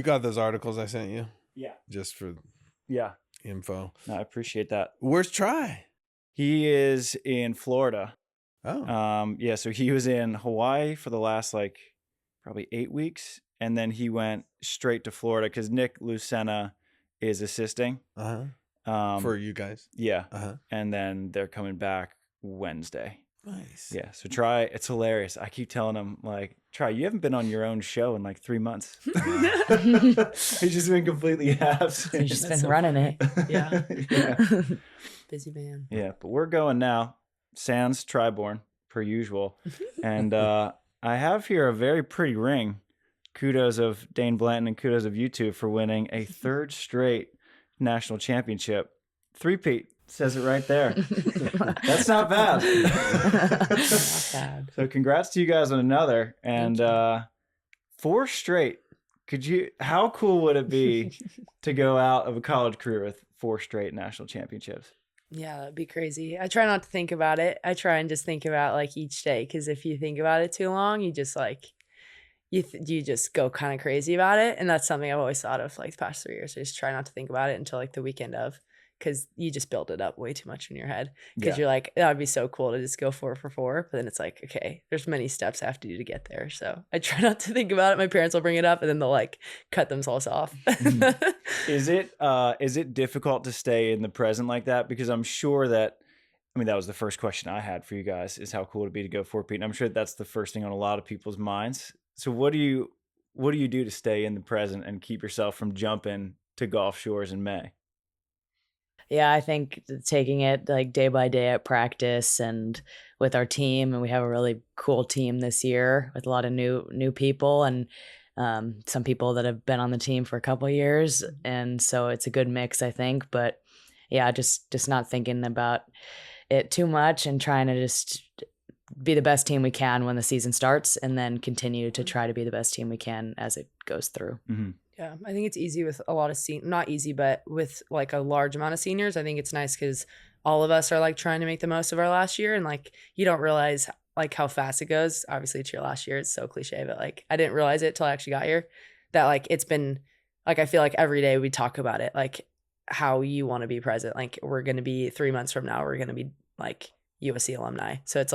You got those articles I sent you? Yeah. Just for info. No, I appreciate that. Where's Try? He is in Florida. Oh. Yeah, so he was in Hawaii for the last probably 8 weeks, and then he went straight to Florida because Nick Lucena is assisting. For you guys. Yeah. And then they're coming back Wednesday. Nice. Yeah. So Try, it's hilarious. I keep telling him, Try, you haven't been on your own show in 3 months. He's just been completely absent. He's just been running it. Yeah. Yeah. Busy man. Yeah. But we're going now. Sans Triborn, per usual. And I have here a very pretty ring. Kudos of Dain Blanton and kudos of you two for winning a 3rd straight national championship. 3-peat says it right there. That's not bad. Not bad. So congrats to you guys on another. And 4 straight. How cool would it be to go out of a college career with 4 straight national championships? Yeah, that'd be crazy. I try not to think about it. I try and just think about each day, because if you think about it too long, you just you just go kind of crazy about it. And that's something I've always thought of the past 3 years. I just try not to think about it until the weekend of, because you just build it up way too much in your head. Because you're that would be so cool to just go 4 for 4. But then it's okay, there's many steps I have to do to get there. So I try not to think about it. My parents will bring it up and then they'll cut themselves off. Is it difficult to stay in the present like that? Because I'm sure that, that was the first question I had for you guys, is how cool it'd be to go 4-peat. And I'm sure that's the first thing on a lot of people's minds. So what do you do to stay in the present and keep yourself from jumping to Gulf Shores in May? Yeah, I think taking it day by day at practice and with our team, and we have a really cool team this year with a lot of new people and some people that have been on the team for a couple of years, and so it's a good mix, I think. But yeah, just not thinking about it too much and trying to just be the best team we can when the season starts, and then continue to try to be the best team we can as it goes through. Mm-hmm. Yeah, I think it's easy with a lot of not easy, but with a large amount of seniors. I think it's nice because all of us are trying to make the most of our last year, and you don't realize how fast it goes. Obviously, it's your last year. It's so cliche, but I didn't realize it till I actually got here. That it's been I feel every day we talk about it, how you want to be present. We're gonna be 3 months from now, we're gonna be USC alumni. So it's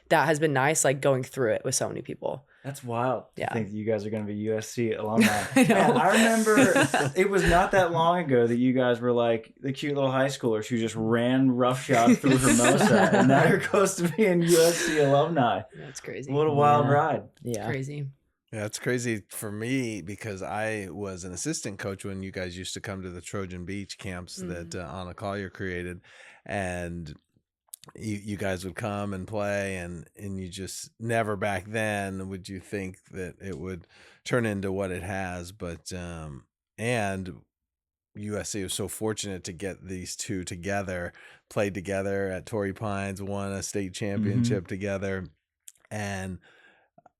that has been nice, going through it with so many people. That's wild. Yeah. I think that you guys are going to be USC alumni. I know. Man, I remember it was not that long ago that you guys were the cute little high schoolers who just ran roughshod through Hermosa, and now you're close to being USC alumni. That's crazy. What a wild ride. Yeah. Crazy. Yeah, it's crazy for me because I was an assistant coach when you guys used to come to the Trojan Beach camps that Anna Collier created, and you guys would come and play, and you just never back then would you think that it would turn into what it has. But and USC was so fortunate to get these two together, played together at Torrey Pines, won a state championship together, and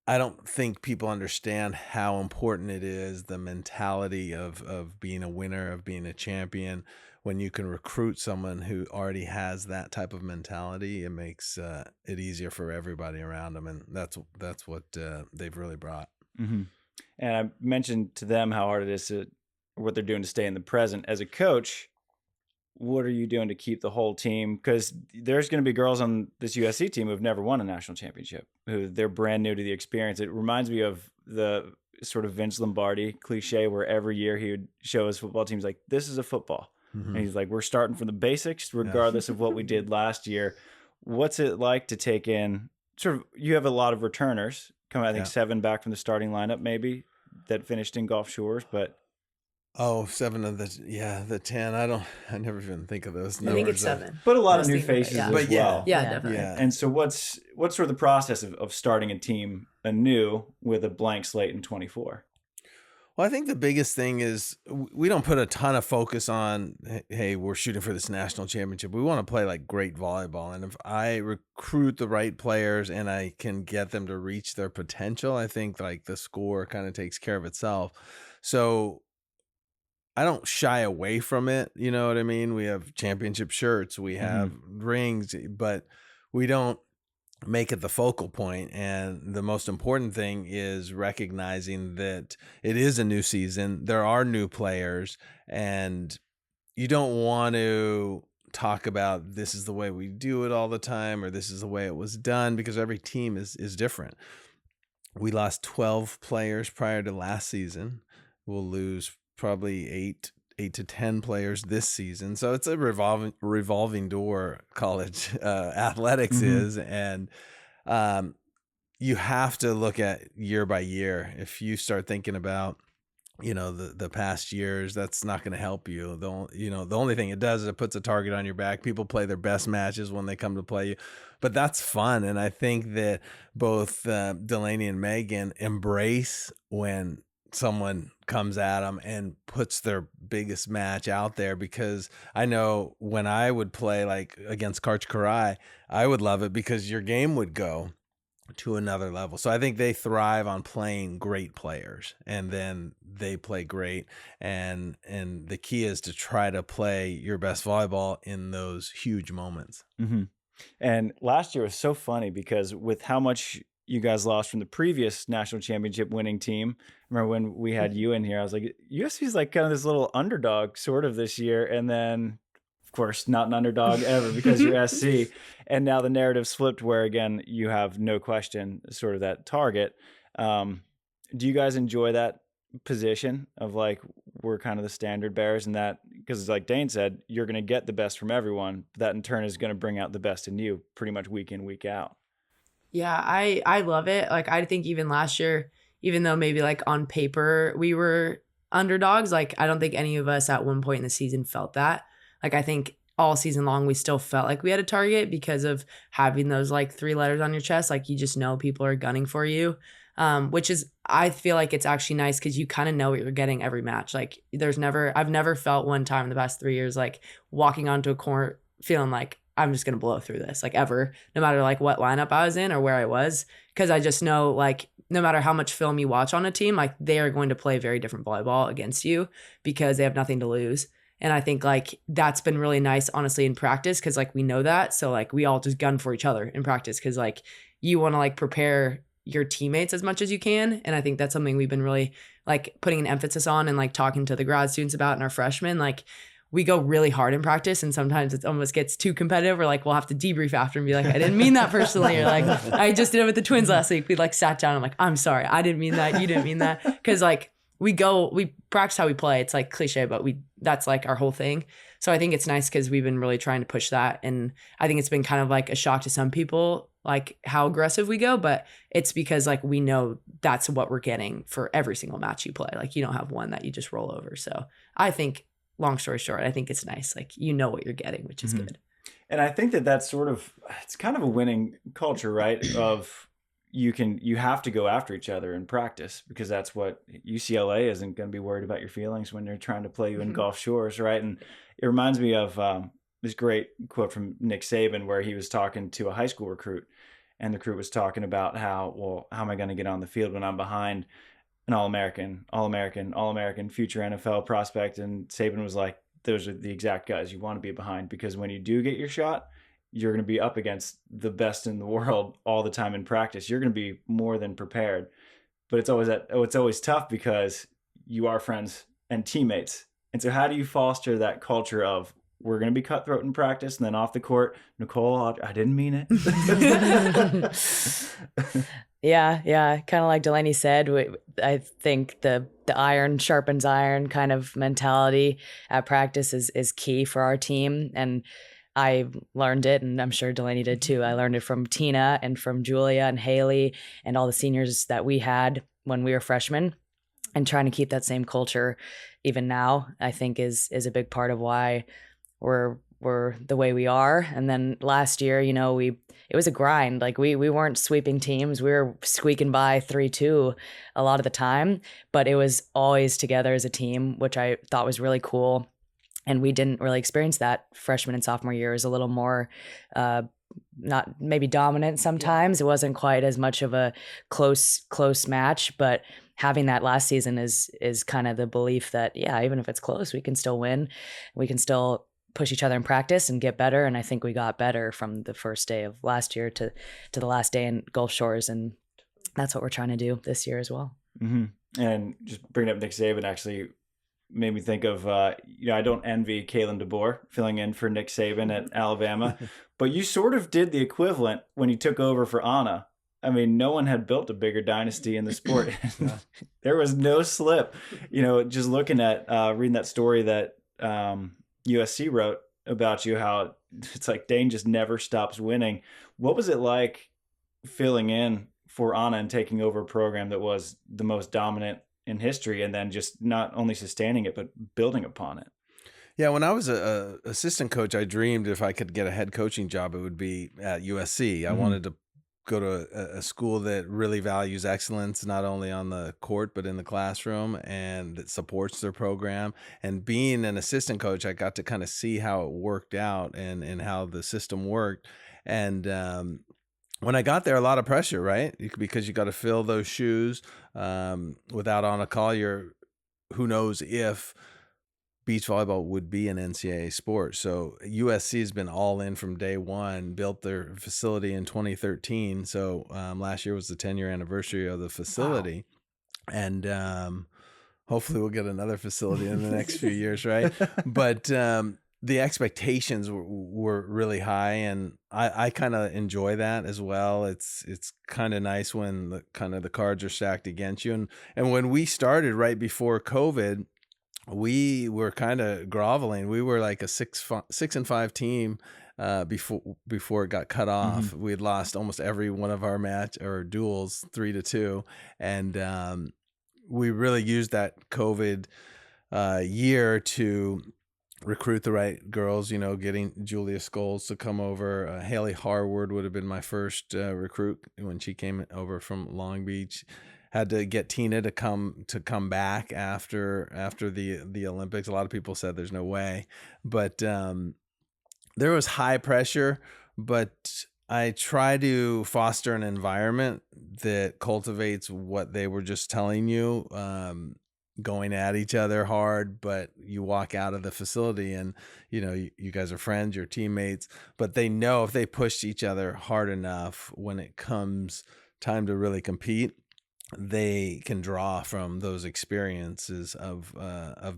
I don't think people understand how important it is, the mentality of being a winner, of being a champion. When you can recruit someone who already has that type of mentality, it makes it easier for everybody around them, and that's what they've really brought. Mm-hmm. And I mentioned to them how hard it is what they're doing to stay in the present. As a coach, what are you doing to keep the whole team? Because there's going to be girls on this USC team who have never won a national championship, who they're brand new to the experience. It reminds me of the sort of Vince Lombardi cliche where every year he would show his football teams this is a football. And he's we're starting from the basics, regardless of what we did last year. What's it like to take in you have a lot of returners coming, I think 7 back from the starting lineup, maybe, that finished in Gulf Shores, but 7 of the 10. I never even think of those numbers. I think it's 7. But a lot of new faces as But well. Yeah, definitely. Yeah. And so what's sort of the process of starting a team anew with a blank slate in 24? Well, I think the biggest thing is we don't put a ton of focus on, hey, we're shooting for this national championship. We want to play great volleyball. And if I recruit the right players and I can get them to reach their potential, I think the score kind of takes care of itself. So I don't shy away from it. You know what I mean? We have championship shirts, we have rings, but we don't make it the focal point. And the most important thing is recognizing that it is a new season. There are new players, and you don't want to talk about this is the way we do it all the time, or this is the way it was done, because every team is different. We lost 12 players prior to last season. We'll lose probably 8 to 10 players this season. So it's a revolving door, college athletics is. And you have to look at year by year. If you start thinking about, the past years, that's not going to help you. The only thing it does is it puts a target on your back. People play their best matches when they come to play you, but that's fun. And I think that both Delaynie and Megan embrace when someone comes at them and puts their biggest match out there, because I know when I would play like against Karch Karai, I would love it because your game would go to another level. So I think they thrive on playing great players, and then they play great. And the key is to try to play your best volleyball in those huge moments. Mm-hmm. And last year was so funny because with how much you guys lost from the previous national championship winning team. I remember when we had you in here, I was like, USC's like kind of this little underdog sort of this year. And then, of course, not an underdog ever because you're SC. And now the narrative's flipped where, again, you have no question sort of that target. Do you guys enjoy that position of like, we're kind of the standard bearers, and that, because like Dain said, you're going to get the best from everyone. That in turn is going to bring out the best in you pretty much week in, week out. Yeah, I love it. Like, I think even last year, even though maybe like on paper we were underdogs, like I don't think any of us at one point in the season felt that. Like, I think all season long we still felt like we had a target because of having those like 3 letters on your chest. Like, you just know people are gunning for you, which is, I feel like it's actually nice because you kind of know what you're getting every match. Like, I've never felt one time in the past 3 years like walking onto a court feeling like I'm just going to blow through this, like, ever, no matter like what lineup I was in or where I was. Cause I just know, like, no matter how much film you watch on a team, like, they are going to play very different volleyball against you because they have nothing to lose. And I think like that's been really nice, honestly, in practice. Cause like we know that. So like we all just gun for each other in practice. Cause like you want to like prepare your teammates as much as you can. And I think that's something we've been really like putting an emphasis on and like talking to the grad students about and our freshmen. Like, we go really hard in practice, and sometimes it almost gets too competitive, or like we'll have to debrief after and be like, I didn't mean that personally, or like, I just did it with the twins last week. We like sat down and I'm like, I'm sorry, I didn't mean that, you didn't mean that. Because like we practice how we play. It's like cliche, but that's like our whole thing. So I think it's nice because we've been really trying to push that. And I think it's been kind of like a shock to some people, like how aggressive we go, but it's because like we know that's what we're getting for every single match you play. Like, you don't have one that you just roll over. So I think, long story short, I think it's nice. Like, you know what you're getting, which is good. And I think that's sort of, it's kind of a winning culture, right? Of you have to go after each other in practice, because that's what UCLA isn't going to be worried about your feelings when they're trying to play you in Gulf Shores, right? And it reminds me of this great quote from Nick Saban, where he was talking to a high school recruit, and the recruit was talking about how am I going to get on the field when I'm behind an All-American, future NFL prospect? And Saban was like, those are the exact guys you want to be behind, because when you do get your shot, you're going to be up against the best in the world all the time in practice. You're going to be more than prepared. But it's always tough because you are friends and teammates. And so how do you foster that culture of, we're going to be cutthroat in practice, and then off the court, Nicole, I didn't mean it. Yeah. Kind of like Delaney said, I think the iron sharpens iron kind of mentality at practice is key for our team. And I learned it, and I'm sure Delaney did too. I learned it from Tina and from Julia and Hailey and all the seniors that we had when we were freshmen, and trying to keep that same culture even now, I think is a big part of why we're the way we are. And then last year, it was a grind. Like we weren't sweeping teams. We were squeaking by 3-2 a lot of the time, but it was always together as a team, which I thought was really cool. And we didn't really experience that freshman and sophomore year. It was a little more, not maybe dominant sometimes. It wasn't quite as much of a close match, but having that last season is kind of the belief that, yeah, even if it's close, we can still win. We can still push each other in practice and get better. And I think we got better from the first day of last year to the last day in Gulf Shores. And that's what we're trying to do this year as well. Mm-hmm. And just bringing up Nick Saban actually made me think of, I don't envy Kalen DeBoer filling in for Nick Saban at Alabama, but you sort of did the equivalent when you took over for Anna. I mean, no one had built a bigger dynasty in the sport. There was no slip. Just looking at, reading that story that USC wrote about you, how it's like Dain just never stops winning. What was it like filling in for Anna and taking over a program that was the most dominant in history, and then just not only sustaining it, but building upon it? Yeah, when I was a assistant coach, I dreamed if I could get a head coaching job, it would be at USC. I wanted to go to a school that really values excellence, not only on the court, but in the classroom, and that supports their program. And being an assistant coach, I got to kind of see how it worked out and how the system worked. And when I got there, a lot of pressure, right? Because you got to fill those shoes. Without Anna Collier, who knows if beach volleyball would be an NCAA sport. So USC has been all in from day one, built their facility in 2013. So last year was the 10-year anniversary of the facility. Wow. And hopefully we'll get another facility in the next few years, right? But the expectations were really high, and I kind of enjoy that as well. It's kind of nice when the cards are stacked against you. And when we started right before COVID, we were kind of groveling. We were like a 6-5 team before it got cut off. We had lost almost every one of our match or duels 3-2, and we really used that COVID year to recruit the right girls. Getting Julia Scoles to come over. Hailey Harward would have been my first recruit when she came over from Long Beach. Had to get Tina to come back after the Olympics. A lot of people said there's no way, but there was high pressure. But I try to foster an environment that cultivates what they were just telling you, going at each other hard, but you walk out of the facility and you guys are friends, you're teammates, but they know if they push each other hard enough, when it comes time to really compete, they can draw from those experiences of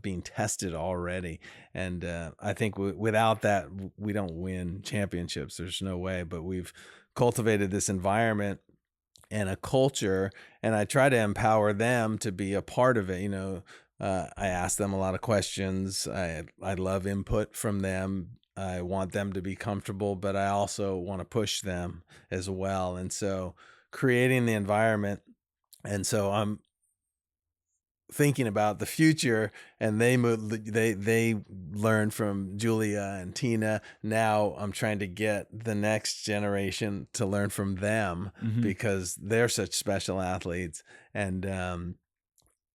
being tested already. And I think without that, we don't win championships. There's no way. But we've cultivated this environment and a culture, and I try to empower them to be a part of it. I ask them a lot of questions. I love input from them. I want them to be comfortable, but I also want to push them as well. And so creating the environment. And so I'm thinking about the future, and they learned from Julia and Tina. Now I'm trying to get the next generation to learn from them, because they're such special athletes. And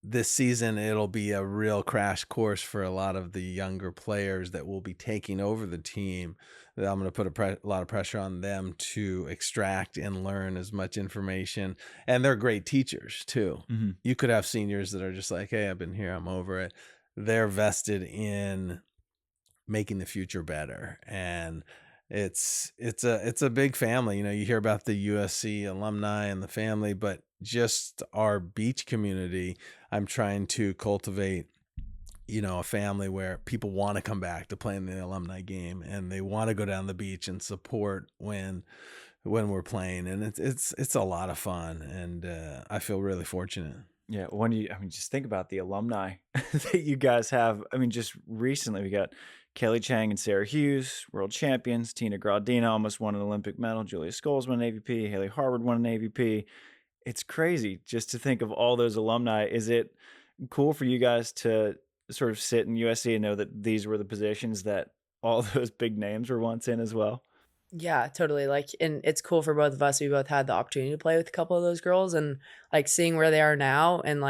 this season, it'll be a real crash course for a lot of the younger players that will be taking over the team. I'm going to put a lot of pressure on them to extract and learn as much information. And they're great teachers too. You could have seniors that are just like, hey, I've been here, I'm over it. They're vested in making the future better. And it's a big family. You hear about the USC alumni and the family, but just our beach community, I'm trying to cultivate a family where people want to come back to play in the alumni game, and they want to go down the beach and support when we're playing. And it's a lot of fun, and I feel really fortunate. Yeah. Just think about the alumni that you guys have. Just recently we got Kelly Chang and Sarah Hughes, world champions. Tina Graudina almost won an Olympic medal. Julia Scoles won an AVP. Hailey Harward won an AVP. It's crazy just to think of all those alumni. Is it cool for you guys to sort of sit in USC and know that these were the positions that all those big names were once in as well? Yeah, totally. And it's cool for both of us. We both had the opportunity to play with a couple of those girls, and seeing where they are now. And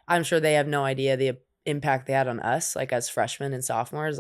I'm sure they have no idea the impact they had on us, as freshmen and sophomores.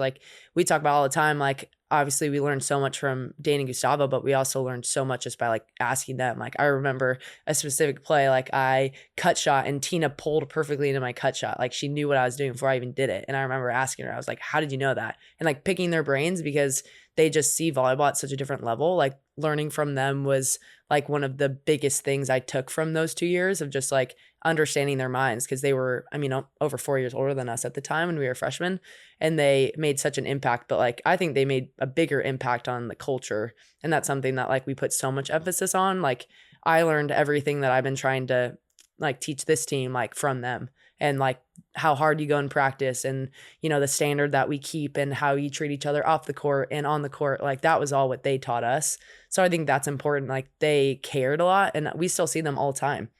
we talk about all the time, like, obviously we learned so much from Dain and Gustavo, but we also learned so much just by like asking them. Like I remember a specific play, like I cut shot and Tina pulled perfectly into my cut shot. Like she knew what I was doing before I even did it. And I remember asking her, I was like, how did you know that? And like picking their brains because they just see volleyball at such a different level. Like learning from them was like one of the biggest things I took from those 2 years of just like understanding their minds, because they were, I mean, over 4 years older than us at the time when we were freshmen, and they made such an impact. But like I think they made a bigger impact on the culture, and that's something that like we put so much emphasis on. Like I learned everything that I've been trying to like teach this team like from them, and like how hard you go in practice, and you know the standard that we keep and how you treat each other off the court and on the court. Like that was all what they taught us. So I think that's important. Like they cared a lot, and we still see them all the time,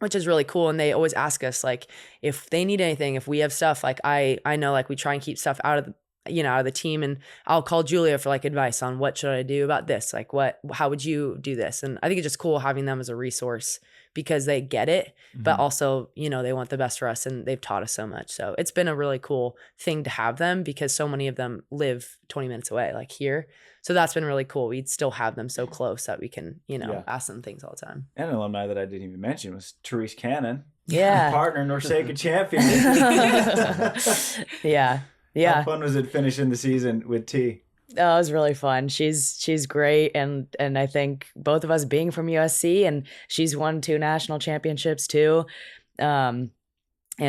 which is really cool. And they always ask us like if they need anything, if we have stuff. Like I know like we try and keep stuff out of the team, and I'll call Julia for like advice on what should I do about this, like how would you do this. And I think it's just cool having them as a resource because they get it, but also they want the best for us, and they've taught us so much. So it's been a really cool thing to have them, because so many of them live 20 minutes away, like here. So that's been really cool. We'd still have them so close that we can, ask them things all the time. And an alumni that I didn't even mention was Terese Cannon. Yeah. Partner, Norseca champion. Yeah. How fun was it finishing the season with T? Oh, it was really fun. She's great, and I think both of us being from USC, and she's won 2 national championships too, and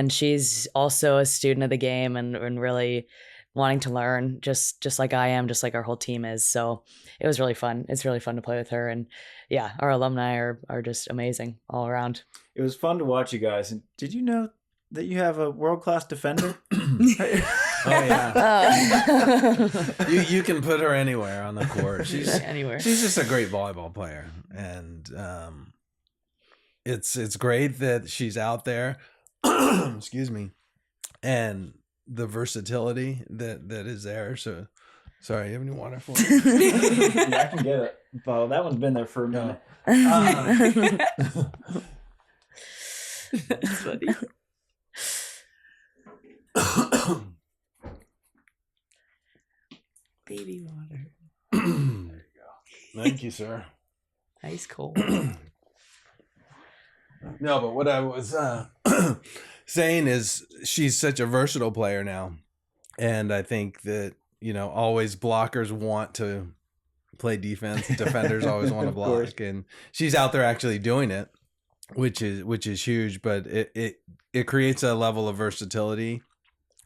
she's also a student of the game and really wanting to learn, just like I am, just like our whole team is. So it was really fun. It's really fun to play with her, and yeah, our alumni are just amazing all around. It was fun to watch you guys. And did you know that you have a world-class defender? Oh yeah. You can put her anywhere on the court. She's anywhere. She's just a great volleyball player, and it's great that she's out there. Excuse me, and the versatility that is there. So, sorry, you have any water for me? Yeah, I can get it. Well, that one's been there for a minute. That's funny. Baby water. There you go. Thank you, sir. Ice cold. No, but what I was saying is she's such a versatile player now. And I think that, always blockers want to play defense. Defenders always want to block. And she's out there actually doing it, which is huge. But it creates a level of versatility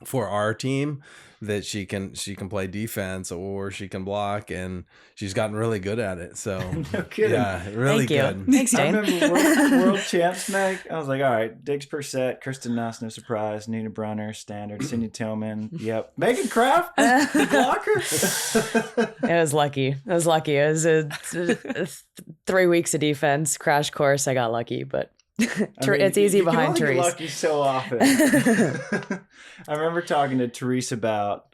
for our team that she can play defense or she can block, and she's gotten really good at it. So no kidding. Yeah, really good. Thanks, I Dain. remember world champs night. I was like, all right, digs per set, Kristen Nuss, no surprise, Nina Brunner, standard, Cindy Tillman, yep, Megan Kraft, the blocker. It was lucky. It was a 3 weeks of defense crash course. I got lucky, but it's easy you behind can only get Terese. lucky so often. I remember talking to Terese about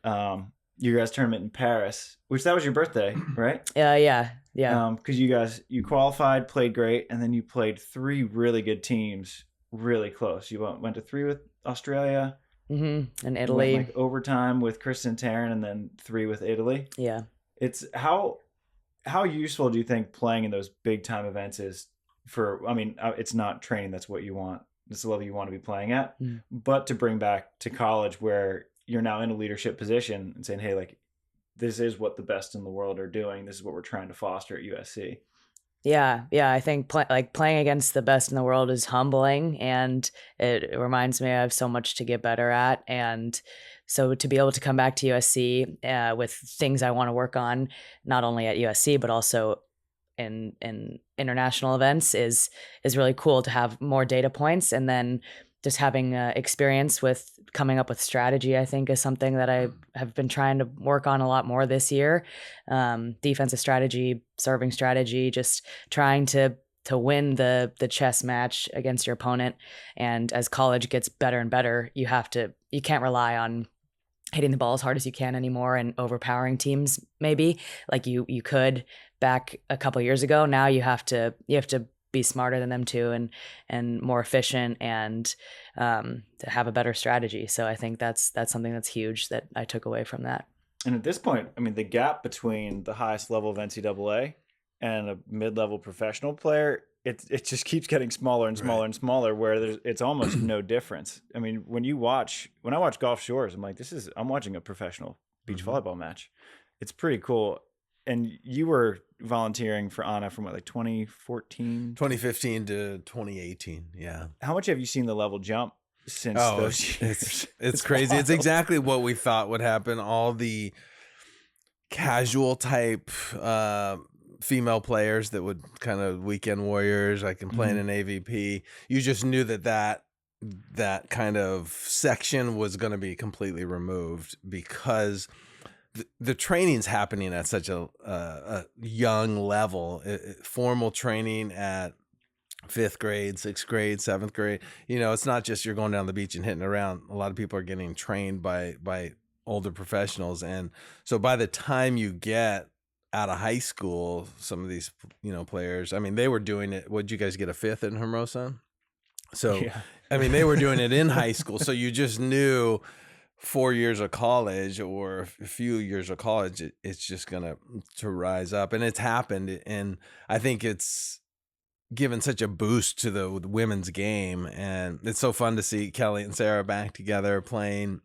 your guys' tournament in Paris, which that was your birthday, right? Yeah. Because you qualified, played great, and then you played 3 really good teams, really close. You went to 3 with Australia, And you Italy. went, like overtime with Kristen Taryn, and then 3 with Italy. Yeah. It's how useful do you think playing in those big time events is? It's not training. That's what you want. It's the level you want to be playing at. But to bring back to college where you're now in a leadership position and saying, hey, like, this is what the best in the world are doing. This is what we're trying to foster at USC. Yeah. I think playing against the best in the world is humbling, and it reminds me I have so much to get better at. And so to be able to come back to USC with things I want to work on, not only at USC, but also in international events is really cool to have more data points. And then just having experience with coming up with strategy, I think, is something that I have been trying to work on a lot more this year. Defensive strategy, serving strategy, just trying to win the chess match against your opponent. And as college gets better and better, you can't rely on hitting the ball as hard as you can anymore and overpowering teams, maybe like you could back a couple years ago. Now you have to be smarter than them too, and more efficient, and to have a better strategy. So I think that's something that's huge that I took away from that. And at this point, I mean, the gap between the highest level of NCAA and a mid-level professional player, it just keeps getting smaller and smaller and smaller, where it's almost no difference. I mean, when I watch Gulf Shores, I'm like, I'm watching a professional beach volleyball match. It's pretty cool. And you were volunteering for Anna from what, like 2014? 2015 to 2018, yeah. How much have you seen the level jump since those years? It's crazy. Wild. It's exactly what we thought would happen. All the casual type female players that would kind of weekend warriors, like playing in AVP, you just knew that kind of section was going to be completely removed, because the training's happening at such a young level. Formal training at 5th grade, 6th grade, 7th grade. You know, it's not just you're going down the beach and hitting around. A lot of people are getting trained by older professionals. And so by the time you get out of high school, some of these, players, I mean, they were doing it. Would you guys get a 5th in Hermosa? So, yeah. I mean, they were doing it in high school. So you just knew 4 years of college or a few years of college, it's just going to rise up. And it's happened. And I think it's given such a boost to the women's game. And it's so fun to see Kelly and Sarah back together playing.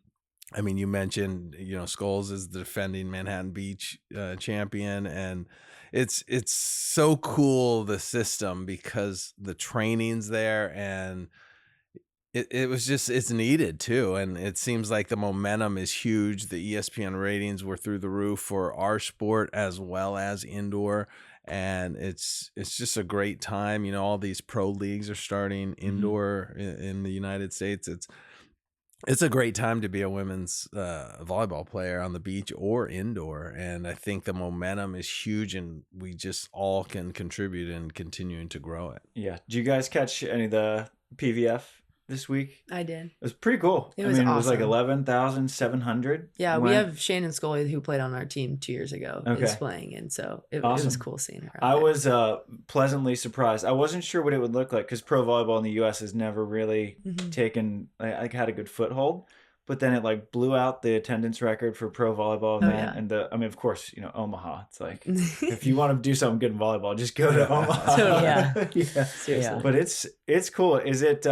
I mean, you mentioned, Scoles is the defending Manhattan Beach champion. And it's so cool, the system, because the training's there, and it was just, it's needed too. And it seems like the momentum is huge. The ESPN ratings were through the roof for our sport as well as indoor. And it's just a great time. All these pro leagues are starting indoor in the United States. It's a great time to be a women's volleyball player on the beach or indoor. And I think the momentum is huge, and we just all can contribute in continuing to grow it. Yeah. Did you guys catch any of the PVF this week? I did. It was pretty cool. It was awesome. It was like 11,700. Yeah, we have Shannon Scully, who played on our team 2 years ago, is playing, and so it was cool seeing her. I was pleasantly surprised. I wasn't sure what it would look like, because pro volleyball in the U.S. has never really taken, had a good foothold. But then it blew out the attendance record for pro volleyball event. And of course, Omaha. It's like, if you want to do something good in volleyball, just go to Omaha. Totally. Seriously. But it's cool. Is it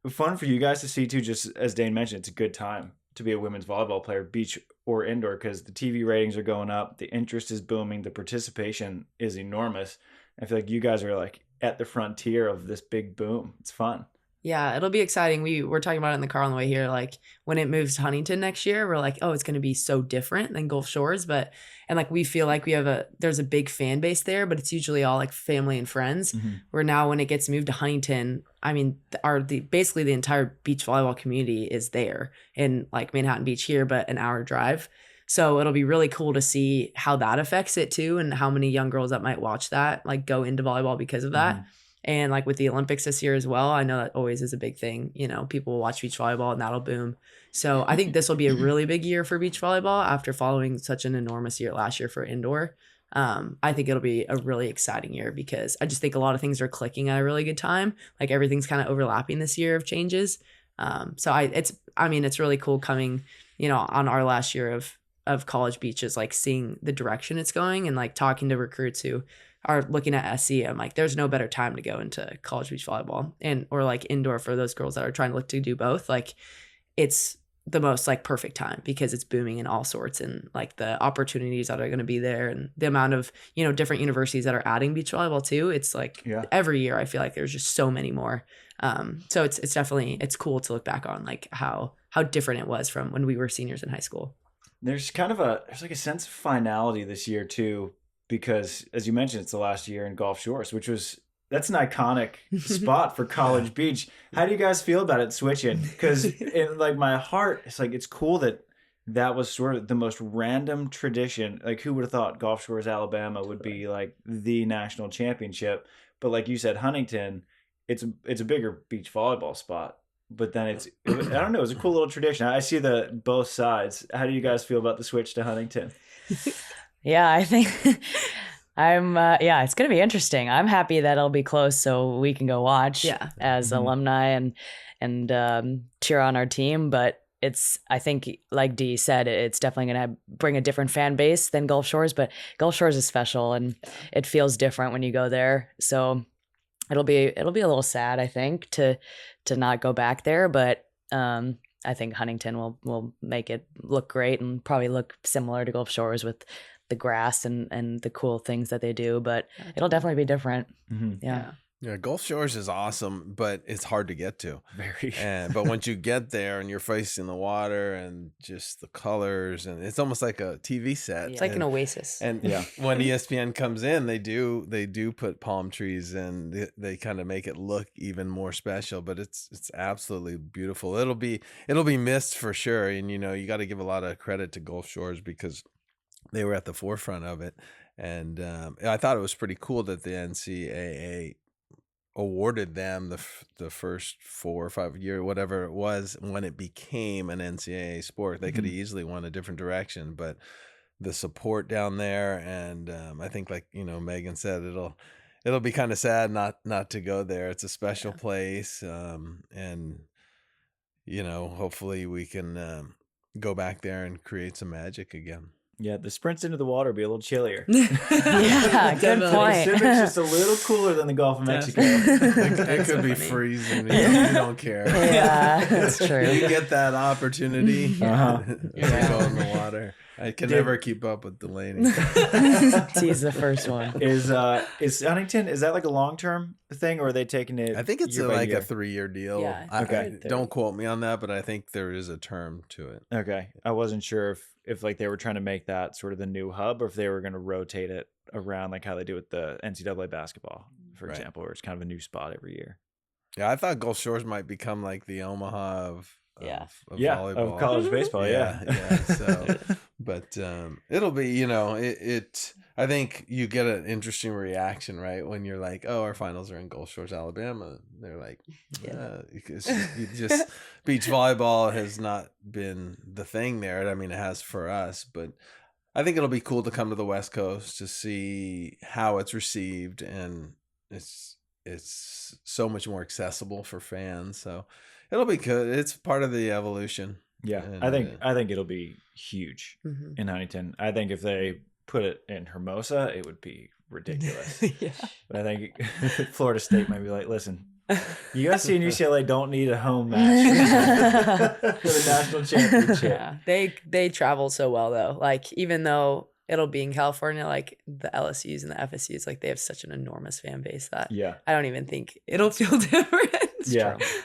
fun for you guys to see too? Just as Dain mentioned, it's a good time to be a women's volleyball player, beach or indoor, because the TV ratings are going up, the interest is booming, the participation is enormous. I feel like you guys are at the frontier of this big boom. It's fun. Yeah, it'll be exciting. We were talking about it in the car on the way here. When it moves to Huntington next year, we're like, oh, it's going to be so different than Gulf Shores. And we feel like there's a big fan base there, but it's usually all family and friends. Where now when it gets moved to Huntington, I mean, basically the entire beach volleyball community is there in Manhattan Beach here, but an hour drive. So it'll be really cool to see how that affects it too, and how many young girls that might watch that go into volleyball because of that. And with the Olympics this year as well, I know that always is a big thing. People will watch beach volleyball and that'll boom. So I think this will be a really big year for beach volleyball after following such an enormous year last year for indoor. I think it'll be a really exciting year, because I just think a lot of things are clicking at a really good time. Everything's kind of overlapping this year of changes. So it's really cool coming, on our last year of college beaches, seeing the direction it's going, and talking to recruits who are looking at SC. I'm like, there's no better time to go into college beach volleyball or indoor for those girls that are trying to look to do both. It's the most perfect time, because it's booming in all sorts, and the opportunities that are going to be there, and the amount of, different universities that are adding beach volleyball too. It's every year I feel like there's just so many more. So it's definitely, it's cool to look back on how different it was from when we were seniors in high school. There's there's a sense of finality this year too, because as you mentioned, it's the last year in Gulf Shores, that's an iconic spot for college beach. How do you guys feel about it switching? Because in my heart, it's cool that was sort of the most random tradition. Who would have thought Gulf Shores, Alabama would be the national championship? But like you said, Huntington, it's a bigger beach volleyball spot. But then I don't know, it was a cool little tradition. I see both sides. How do you guys feel about the switch to Huntington? Yeah, I think it's going to be interesting. I'm happy that it'll be close so we can go watch as alumni and cheer on our team. But I think, like Dee said, it's definitely going to bring a different fan base than Gulf Shores, but Gulf Shores is special and it feels different when you go there. So it'll be a little sad, I think, to not go back there, but I think Huntington will make it look great and probably look similar to Gulf Shores with the grass and the cool things that they do, but it'll definitely be different. Yeah. Yeah, Gulf Shores is awesome, but it's hard to get to. Very. But once you get there and you're facing the water and just the colors, and it's almost like a TV set. It's like an oasis. And when ESPN comes in, they do put palm trees and they kind of make it look even more special. But it's absolutely beautiful. It'll be missed for sure. And you got to give a lot of credit to Gulf Shores because they were at the forefront of it. And I thought it was pretty cool that the NCAA awarded them the first 4 or 5 year, whatever it was, when it became an NCAA sport. They could have easily went a different direction, but the support down there, and I think, like Megan said, it'll be kind of sad not to go there. It's a special place, and hopefully we can go back there and create some magic again. Yeah, the sprints into the water will be a little chillier. Yeah, good point. It's just a little cooler than the Gulf of Mexico. It could be freezing. You don't care. Yeah, that's true. You get that opportunity to go in the water. I can never keep up with Delaynie. He's the first one. Is Huntington, is that like a long-term thing, or are they taking it? I think it's like a 3-year deal. Yeah, I don't quote me on that, but I think there is a term to it. Okay. I wasn't sure if like they were trying to make that sort of the new hub, or if they were going to rotate it around like how they do with the NCAA basketball, for example, where it's kind of a new spot every year. Yeah, I thought Gulf Shores might become like the Omaha of volleyball. Of college baseball. Yeah. So, but it'll be, I think you get an interesting reaction, right? When you're like, oh, our finals are in Gulf Shores, Alabama. They're like, because you just beach volleyball has not been the thing there. I mean, it has for us, but I think it'll be cool to come to the West Coast to see how it's received, and it's so much more accessible for fans. So it'll be good. It's part of the evolution. Yeah, and I think it'll be huge in Huntington. I think if they put it in Hermosa, it would be ridiculous. But I think Florida State might be like, listen, USC and UCLA don't need a home match for the national championship. Yeah, they travel so well though. Like, even though it'll be in California, like the LSUs and the FSUs, like they have such an enormous fan base that I don't even think it'll feel different.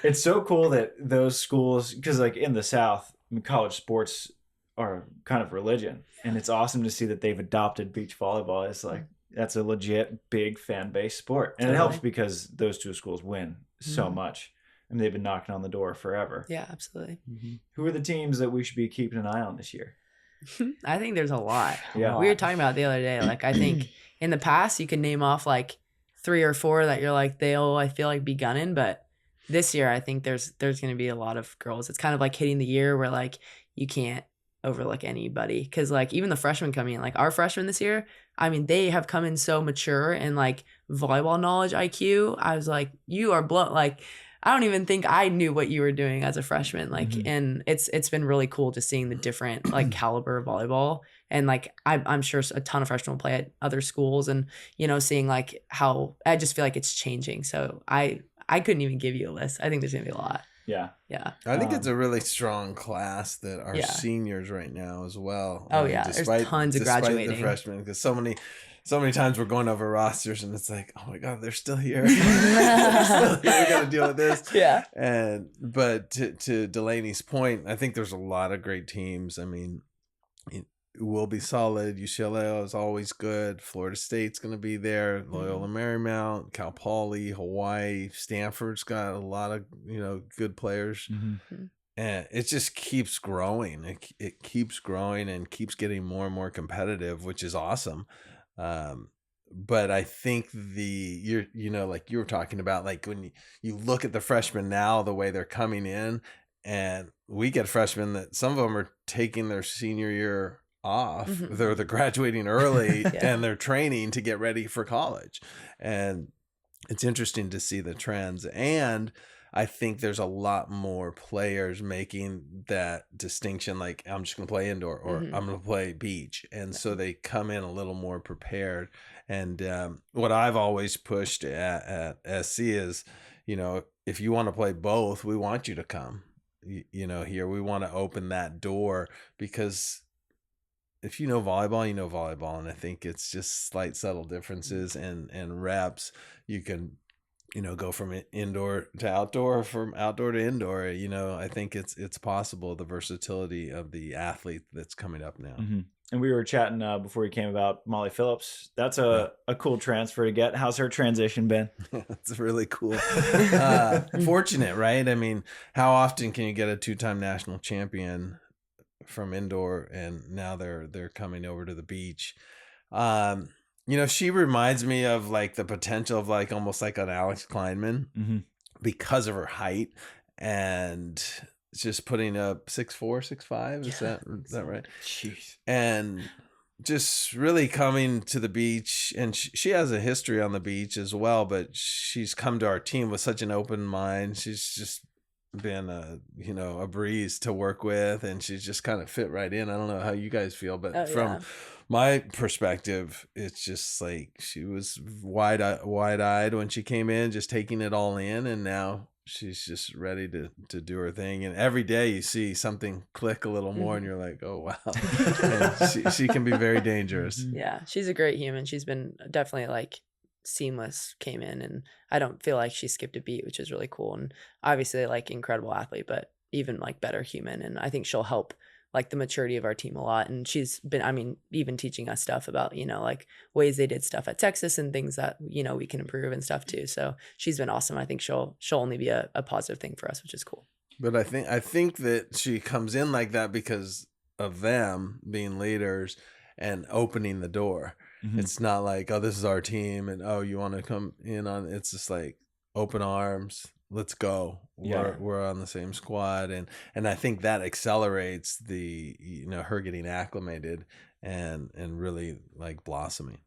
It's so cool that those schools, because like in the South, college sports are kind of religion, and it's awesome to see that they've adopted beach volleyball. It's like, that's a legit big fan base sport, and it helps because those two schools win so much. I mean, they've been knocking on the door forever. Yeah, absolutely. Who are the teams that we should be keeping an eye on this year? I think there's a lot. Yeah, we were talking about it the other day. Like, I think in the past you can name off like 3 or 4 that you're like, I feel like be gunning, but this year I think there's going to be a lot of girls. It's kind of like hitting the year where like you can't overlook anybody, because like even the freshmen coming in, like our freshmen this year, I mean, they have come in so mature and like volleyball knowledge, IQ. I was like, you are blown. Like, I don't even think I knew what you were doing as a freshman. Like, and it's been really cool just seeing the different like caliber of volleyball. And like, I'm sure a ton of freshmen will play at other schools, and, seeing like how, I just feel like it's changing. So I couldn't even give you a list. I think there's going to be a lot. Yeah. I think it's a really strong class that are seniors right now as well. Oh, there's tons of graduating. The freshmen, because so many times we're going over rosters and it's like, oh my God, they're still here. We got to deal with this. Yeah. But to Delaney's point, I think there's a lot of great teams. I mean, it will be solid. UCLA is always good. Florida State's going to be there. Loyola Marymount, Cal Poly, Hawaii, Stanford's got a lot of good players. And it just keeps growing. It keeps growing and keeps getting more and more competitive, which is awesome. But I think like you were talking about, like when you look at the freshmen now, the way they're coming in, and we get freshmen that some of them are taking their senior year off. They're graduating early and they're training to get ready for college. And it's interesting to see the trends. And I think there's a lot more players making that distinction, like I'm just going to play indoor or I'm going to play beach. And so they come in a little more prepared. And what I've always pushed at SC is, if you want to play both, we want you to come, here. We want to open that door, because if you know volleyball, you know volleyball. And I think it's just slight, subtle differences and reps. You can, go from indoor to outdoor, from outdoor to indoor. I think it's possible, the versatility of the athlete that's coming up now. Mm-hmm. And we were chatting before you came about Molly Phillips. That's a cool transfer to get. How's her transition been? It's really cool. Fortunate, right? I mean, how often can you get a 2-time national champion from indoor, and now they're coming over to the beach? She reminds me of like the potential of like almost like an Alex Kleinman because of her height, and just putting up 6'4", 6'5". Is that right? Jeez. And just really coming to the beach, and she has a history on the beach as well, but she's come to our team with such an open mind. She's just been a breeze to work with, and she's just kind of fit right in. I don't know how you guys feel, but from my perspective, it's just like she was wide-eyed when she came in, just taking it all in, and now she's just ready to do her thing. And every day you see something click a little more, and you're like, oh wow. And she can be very dangerous. Yeah, she's a great human. She's been definitely like seamless, came in, and I don't feel like she skipped a beat, which is really cool. And obviously like incredible athlete, but even like better human. And I think she'll help like the maturity of our team a lot. And she's been, even teaching us stuff about, like ways they did stuff at Texas and things that, we can improve and stuff too. So she's been awesome. I think she'll only be a positive thing for us, which is cool. But I think that she comes in like that because of them being leaders and opening the door. It's not like, oh, this is our team, and oh, you want to come in on. It's just like open arms. Let's go. We're on the same squad, and I think that accelerates the her getting acclimated and really like blossoming.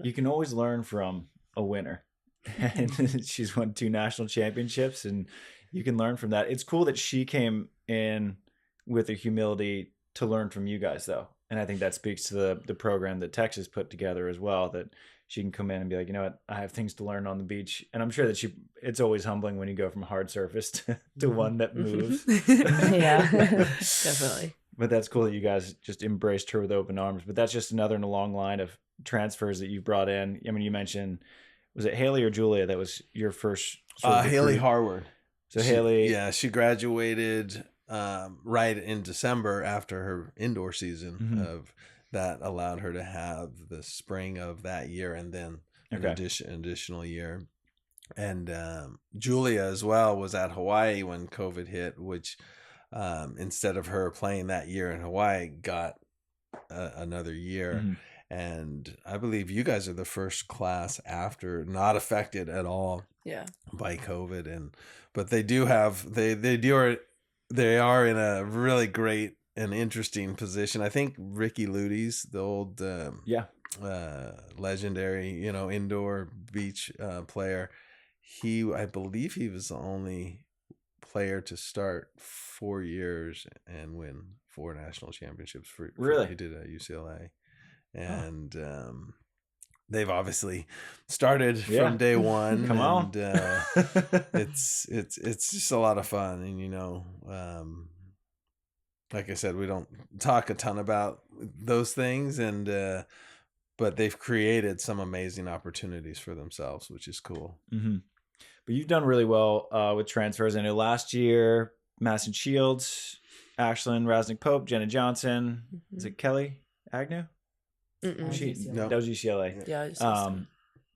You can always learn from a winner, and she's won 2 national championships, and you can learn from that. It's cool that she came in with the humility to learn from you guys, though, and I think that speaks to the program that Texas put together as well. That she can come in and be like, you know what, I have things to learn on the beach. And I'm sure that it's always humbling when you go from a hard surface to one that moves. Yeah, definitely. But that's cool that you guys just embraced her with open arms. But that's just another in a long line of transfers that you brought in. I mean, you mentioned, was it Hailey or Julia that was your first? Hailey Harward. So Hailey. Yeah, she graduated right in December after her indoor season of that allowed her to have the spring of that year and then an additional year. And Julia as well was at Hawaii when COVID hit, which instead of her playing that year in Hawaii, got another year. And I believe you guys are the first class after not affected at all by COVID. But they do have they are in a really great and interesting position. I think Ricky Luty's the old legendary indoor beach player. I believe he was the only player to start 4 years and win 4 national championships for really. He did at UCLA, and they've obviously started from day one. Come on. It's just a lot of fun, and like I said, we don't talk a ton about those things, but they've created some amazing opportunities for themselves, which is cool. But you've done really well with transfers. I know last year, Madison Shields, Ashlyn Rasnick Pope, Jenna Johnson. Is it Kelly Agnew? No. That was UCLA. Yeah.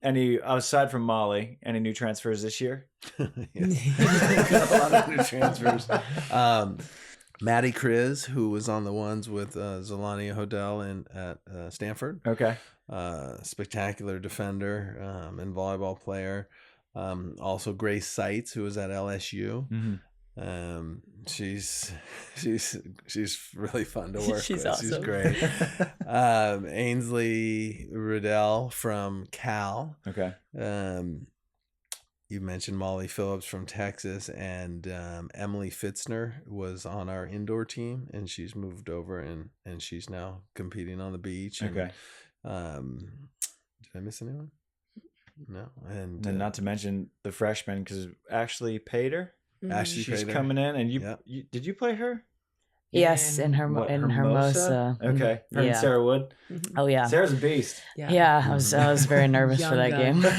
Any aside from Molly, any new transfers this year? Got a lot of new transfers. Maddie Kriz, who was on the ones with Zelania Hodel at Stanford. Okay. Spectacular defender and volleyball player. Also Grace Seitz, who was at LSU. She's really fun to work She's with. awesome. She's great. Ainsley Riddell from Cal. Okay. you mentioned Molly Phillips from Texas, and Emily Fitzner was on our indoor team, and she's moved over and she's now competing on the beach. And, Okay. did I miss anyone? No. And then not to mention the freshman, because Ashley Pater, Ashley she's Pater. coming in, and you did you play her? Yes, in Hermosa. Okay. Her Yeah. and Sarah Wood. Oh yeah. Sarah's a beast. Yeah, I was very nervous for that Young game.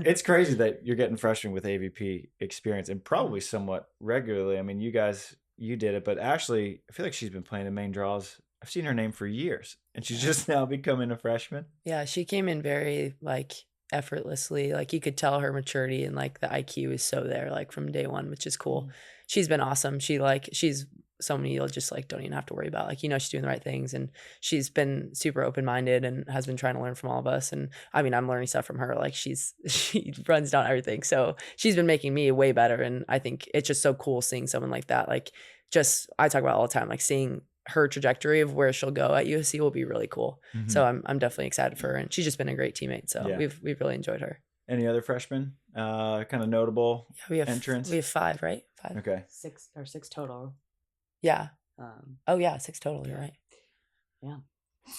It's crazy that you're getting freshmen with AVP experience, and probably somewhat regularly. I mean, you did it, but Ashley, I feel like she's been playing the main draws. I've seen her name for years, and she's just now becoming a freshman. Yeah, she came in very like effortlessly. Like you could tell her maturity and like the IQ is so there, like from day one, which is cool. She's been awesome. She's someone you'll just like don't even have to worry about. Like, she's doing the right things, and she's been super open-minded and has been trying to learn from all of us. And I mean, I'm learning stuff from her. Like she runs down everything. So she's been making me way better. And I think it's just so cool seeing someone like that. Like I talk about it all the time, like seeing her trajectory of where she'll go at USC will be really cool. Mm-hmm. So I'm definitely excited for her, and she's just been a great teammate. So we've really enjoyed her. Any other freshmen kind of notable entrance? We have 5, right? 5. Okay. 6 total. Yeah. 6 total. You're right. Yeah.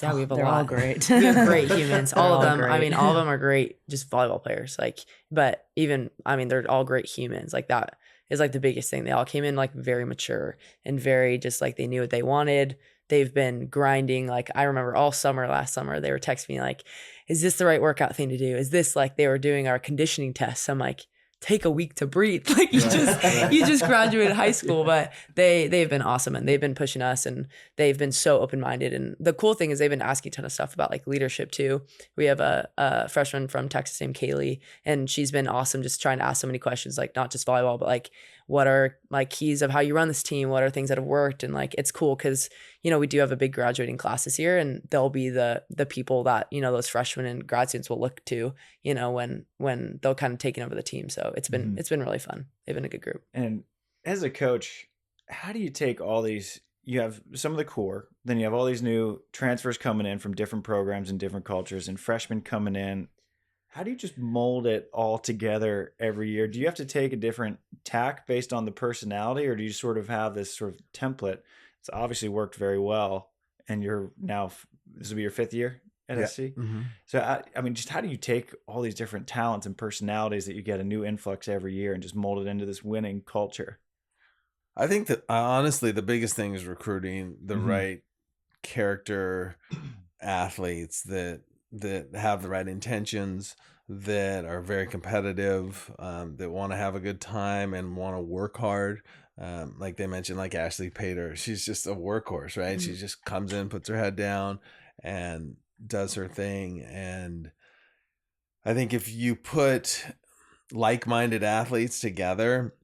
Yeah, we have a They're lot. all great. We have great humans. All of them. Great. I mean, all of them are great, just volleyball players. Like, but even, I mean, they're all great humans. Like that is like the biggest thing. They all came in like very mature and very just like they knew what they wanted. They've been grinding. Like I remember last summer, they were texting me like, is this the right workout thing to do? Is this like they were doing our conditioning tests? I'm like, take a week to breathe. Like you just graduated high school, but they've been awesome, and they've been pushing us, and they've been so open-minded. And the cool thing is they've been asking a ton of stuff about like leadership too. We have a freshman from Texas named Hailey, and she's been awesome, just trying to ask so many questions, like not just volleyball, but like what are like keys of how you run this team? What are things that have worked? And like, it's cool because, we do have a big graduating class this year, and they'll be the people that, those freshmen and grad students will look to, when they'll kind of taking over the team. So it's been really fun. They've been a good group. And as a coach, how do you take all these, you have some of the core, then you have all these new transfers coming in from different programs and different cultures, and freshmen coming in. How do you just mold it all together every year? Do you have to take a different tack based on the personality, or do you sort of have this sort of template? It's obviously worked very well, and you're now, this will be your 5th year at SC. Mm-hmm. So, I mean, just how do you take all these different talents and personalities that you get a new influx every year and just mold it into this winning culture? I think that honestly, the biggest thing is recruiting the right character athletes that have the right intentions, that are very competitive, that want to have a good time and want to work hard. Like they mentioned, like Ashley Pater, she's just a workhorse, right? Mm-hmm. She just comes in, puts her head down, and does her thing. And I think if you put like-minded athletes together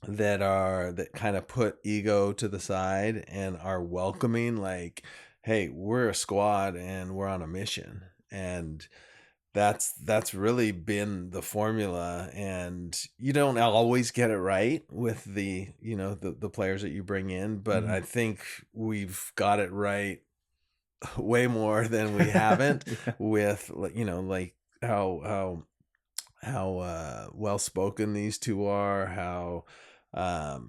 that kind of put ego to the side and are welcoming, like, hey, we're a squad and we're on a mission. And that's really been the formula. And you don't always get it right with the players that you bring in, but I think we've got it right way more than we haven't with, like how well spoken these two are, how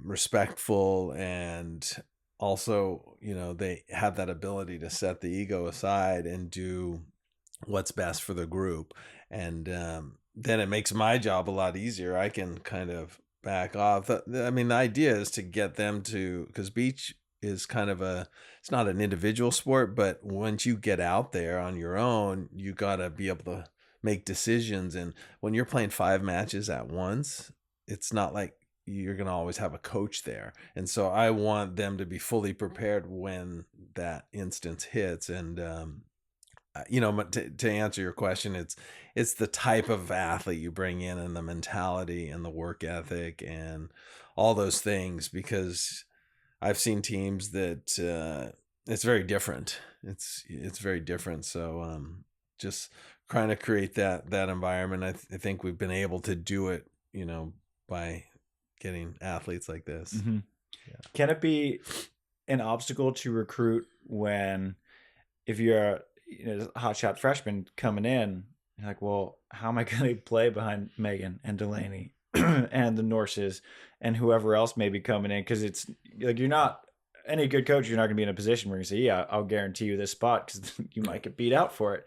respectful, and also, they have that ability to set the ego aside and do what's best for the group. And then it makes my job a lot easier. I can kind of back off. I mean, the idea is to get them to, because beach is kind of it's not an individual sport, but once you get out there on your own, you got to be able to make decisions. And when you're playing 5 matches at once, it's not like you're going to always have a coach there. And so I want them to be fully prepared when that instance hits. And, to answer your question, it's the type of athlete you bring in, and the mentality and the work ethic and all those things, because I've seen teams that it's very different. It's very different. So just trying to create that environment. I think we've been able to do it, by getting athletes like this. Mm-hmm. Yeah. Can it be an obstacle to recruit if you're a hotshot freshman coming in, You're like, well, how am I going to play behind Megan and Delaney and the Norses and whoever else may be coming in? Because it's like, you're not any good coach. You're not going to be in a position where you say, yeah, I'll guarantee you this spot, because you might get beat out for it.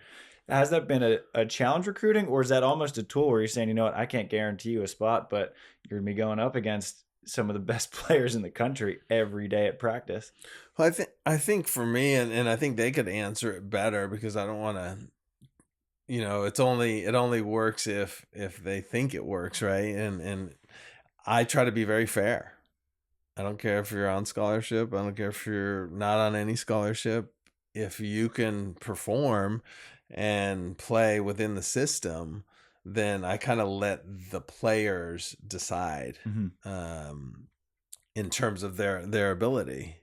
Has that been a challenge recruiting, or is that almost a tool where you're saying, you know what, I can't guarantee you a spot, but you're going to be going up against some of the best players in the country every day at practice? Well, I think for me, and I think they could answer it better, because I don't want to, it only works if they think it works, right? And I try to be very fair. I don't care if you're on scholarship. I don't care if you're not on any scholarship. If you can perform and play within the system, then I kind of let the players decide in terms of their ability.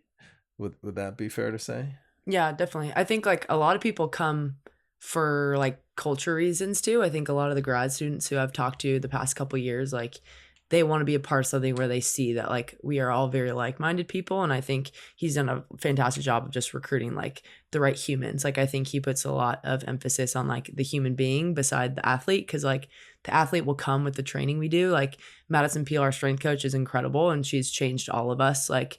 Would that be fair to say? Yeah, definitely. I think like a lot of people come for like culture reasons too. I think a lot of the grad students who I've talked to the past couple of years, like they want to be a part of something where they see that like we are all very like-minded people. And I think he's done a fantastic job of just recruiting like the right humans. Like I think he puts a lot of emphasis on like the human being beside the athlete, because like the athlete will come with the training we do. Like Madison Peel, our strength coach, is incredible, and she's changed all of us. Like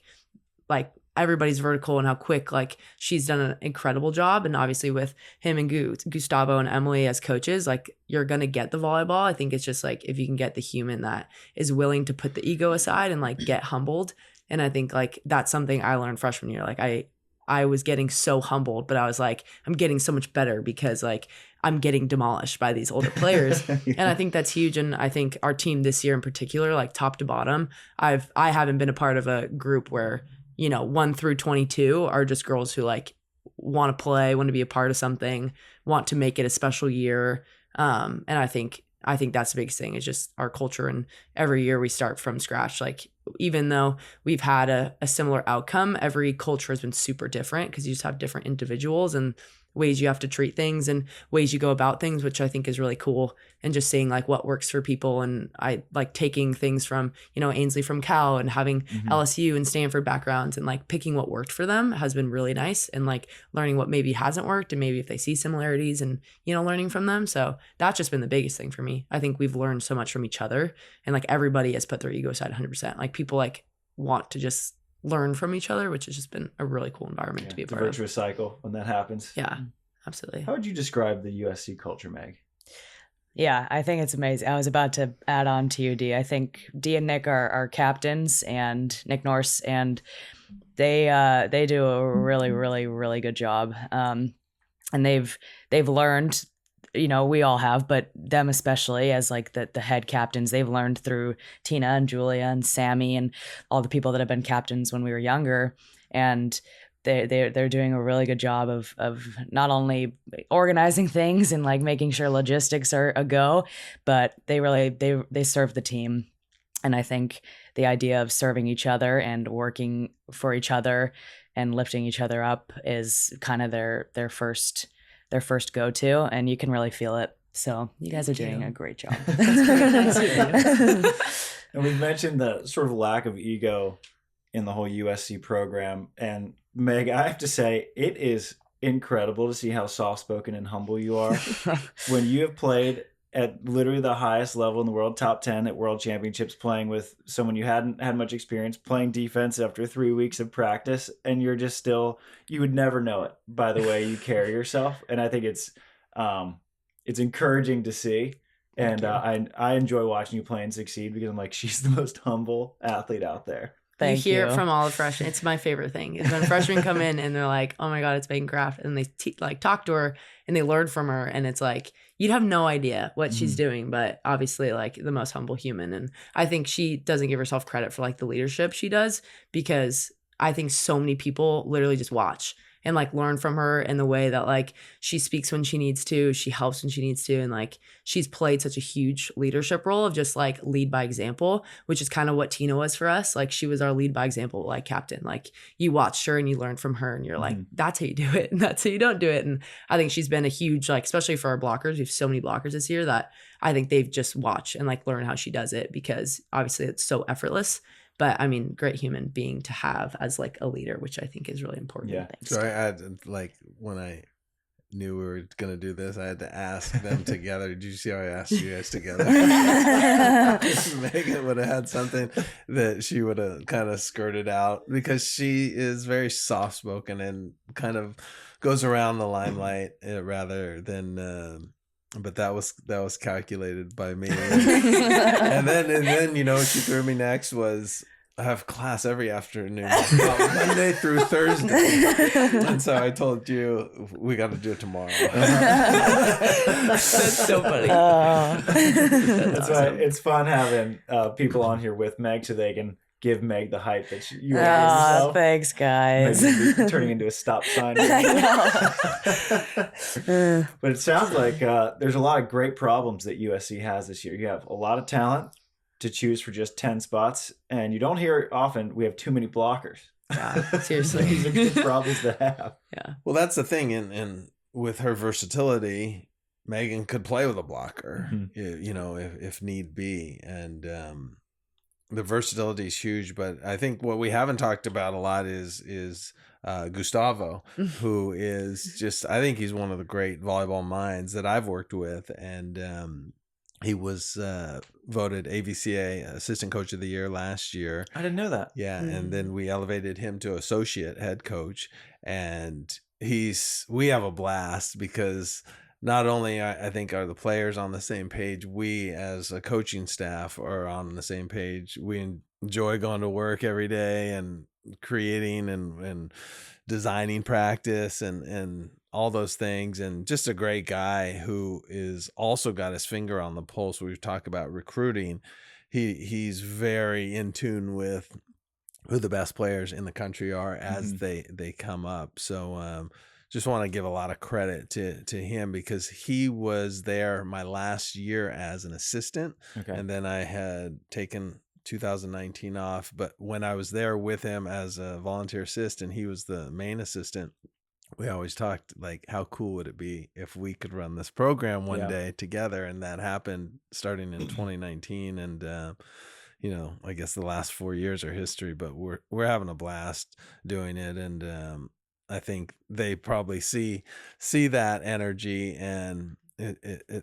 everybody's vertical and how quick, like she's done an incredible job. And obviously with him and Gustavo and Emily as coaches, like you're going to get the volleyball. I think it's just like, if you can get the human that is willing to put the ego aside and like get humbled. And I think like that's something I learned freshman year. Like I was getting so humbled, but I was like, I'm getting so much better because like I'm getting demolished by these older players. Yeah. And I think that's huge. And I think our team this year in particular, like top to bottom, I haven't been a part of a group where 1 through 22 are just girls who like want to play, want to be a part of something, want to make it a special year. And I think that's the biggest thing, is just our culture. And every year we start from scratch. Like even though we've had a similar outcome, every culture has been super different, because you just have different individuals and ways you have to treat things and ways you go about things, which I think is really cool. And just seeing like what works for people. And I like taking things from, Ainsley from Cal and having LSU and Stanford backgrounds, and like picking what worked for them has been really nice, and like learning what maybe hasn't worked, and maybe if they see similarities and, learning from them. So that's just been the biggest thing for me. I think we've learned so much from each other, and like everybody has put their ego aside 100%. Like people like want to just learn from each other, which has just been a really cool environment to be a part of. Virtuous cycle when that happens. Yeah, absolutely. How would you describe the USC culture, Meg? Yeah, I think it's amazing. I was about to add on to you, D. I think D and Nick are captains, and Nick Norse, and they do a really, really, really good job. And they've learned, we all have, but them especially as like the head captains, they've learned through Tina and Julia and Sammy and all the people that have been captains when we were younger. And they're doing a really good job of not only organizing things and like making sure logistics are a go, but they serve the team. And I think the idea of serving each other and working for each other and lifting each other up is kind of their first go-to, and you can really feel it. So you guys are doing a great job. And we've mentioned the sort of lack of ego in the whole USC program. And Meg, I have to say, it is incredible to see how soft-spoken and humble you are. When you have played at literally the highest level in the world, top 10 at World Championships, playing with someone you hadn't had much experience, playing defense after 3 weeks of practice, and you're just still, you would never know it by the way you carry yourself. And I think it's encouraging to see. And I enjoy watching you play and succeed, because I'm like, she's the most humble athlete out there. Thank you hear it from all the freshmen. It's my favorite thing is when freshmen come in and they're like, oh my God, it's Megan Kraft. And they talk to her and they learn from her. And it's like, you'd have no idea what she's doing, but obviously like the most humble human. And I think she doesn't give herself credit for like the leadership she does, because I think so many people literally just watch and like learn from her, and the way that like she speaks when she needs to, she helps when she needs to. And like she's played such a huge leadership role of just like lead by example, which is kind of what Tina was for us. Like she was our lead by example, like captain. Like you watched her and you learned from her, and you're like, that's how you do it, and that's how you don't do it. And I think she's been a huge, like, especially for our blockers, we have so many blockers this year that I think they've just watched and like learned how she does it, because obviously it's so effortless. But I mean, great human being to have as like a leader, which I think is really important. Yeah. So I add, like, when knew we were going to do this, I had to ask them together. Did you see how I asked you guys together? Megan would have had something that she would have kind of skirted out, because she is very soft spoken and kind of goes around the limelight rather than but that was calculated by me. and then you know what she threw me next was, I have class every afternoon, Monday through Thursday. And so I told you, we got to do it tomorrow. That's so funny. That's why it's fun having people on here with Meg, so they can give Meg the hype that you are yourself. Thanks, guys. Maybe turning into a stop sign. But it sounds like there's a lot of great problems that USC has this year. You have a lot of talent to choose for just 10 spots, and you don't hear it often, we have too many blockers. Yeah, seriously. These are good problems to have. Yeah. Well, that's the thing. And with her versatility, Megan could play with a blocker, you know, if need be. And the versatility is huge. But I think what we haven't talked about a lot is Gustavo, who is just, I think he's one of the great volleyball minds that I've worked with. And he was voted AVCA Assistant Coach of the Year last year. I didn't know that. Yeah, and then we elevated him to Associate Head Coach, and we have a blast because not only I think are the players on the same page, we as a coaching staff are on the same page. We enjoy going to work every day and creating and designing practice and all those things, and just a great guy who is also got his finger on the pulse. We talk about recruiting. He's very in tune with who the best players in the country are as they come up. So just want to give a lot of credit to him, because he was there my last year as an assistant. Okay. And then I had taken 2019 off, but when I was there with him as a volunteer assistant, he was the main assistant. We always talked like, how cool would it be if we could run this program one day together? And that happened starting in 2019. And, you know, I guess the last 4 years are history, but we're having a blast doing it. And I think they probably see that energy, and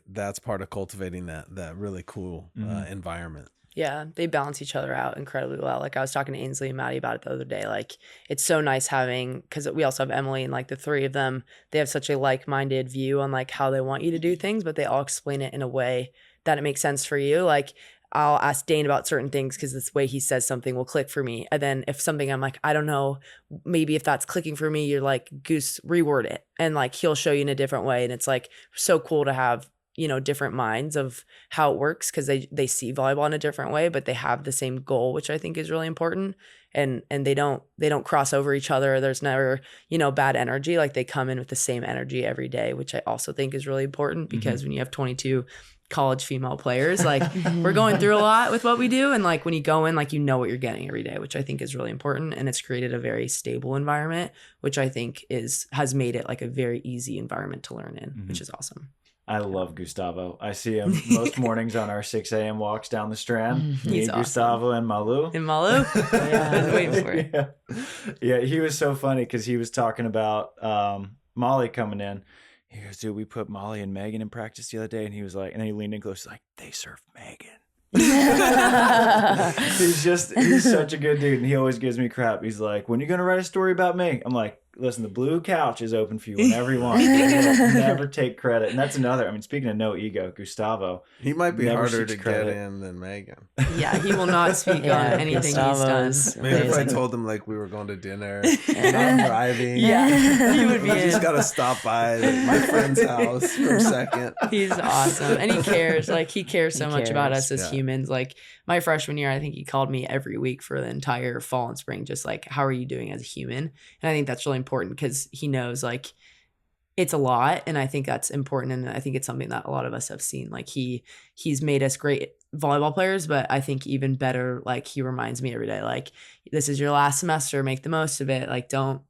that's part of cultivating that really cool environment. Yeah, they balance each other out incredibly well. Like I was talking to Ainsley and Maddie about it the other day. Like it's so nice having, because we also have Emily, and like the three of them, they have such a like-minded view on like how they want you to do things, but they all explain it in a way that it makes sense for you. Like I'll ask Dain about certain things because this way he says something will click for me. And then if something I'm like, I don't know, maybe if that's clicking for me, you're like, Goose, reword it. And like he'll show you in a different way. And it's like so cool to have, you know, different minds of how it works, because they see volleyball in a different way, but they have the same goal, which I think is really important. And they don't cross over each other. There's never, you know, bad energy. Like they come in with the same energy every day, which I also think is really important, because when you have 22 college female players, like we're going through a lot with what we do. And like when you go in, like, you know what you're getting every day, which I think is really important. And it's created a very stable environment, which I think has made it like a very easy environment to learn in, which is awesome. I love Gustavo. I see him most mornings on our 6 a.m. walks down the Strand. He's awesome. Gustavo and Malu. Yeah, I was waiting for it. Yeah, he was so funny because he was talking about Molly coming in. He goes, dude, we put Molly and Megan in practice the other day. And he was like, and then he leaned in close, he's like, they serve Megan. He's such a good dude, and he always gives me crap. He's like, when are you going to write a story about me? I'm like, listen, the blue couch is open for you whenever you want. Never take credit. And that's another, I mean, speaking of no ego, Gustavo, he might be harder to get in than Megan. Yeah, he will not speak on anything Gustavo's he's done. Maybe if I told him like we were going to dinner and I'm driving, he would be just got to stop by my friend's house for a second. He's awesome, and he cares. Like he cares so much about us as humans. Like my freshman year, I think he called me every week for the entire fall and spring, just like, how are you doing as a human? And I think that's really important, because he knows like it's a lot, and I think that's important, and I think it's something that a lot of us have seen. Like he's made us great volleyball players, but I think even better, like he reminds me every day, like, this is your last semester, make the most of it. Like don't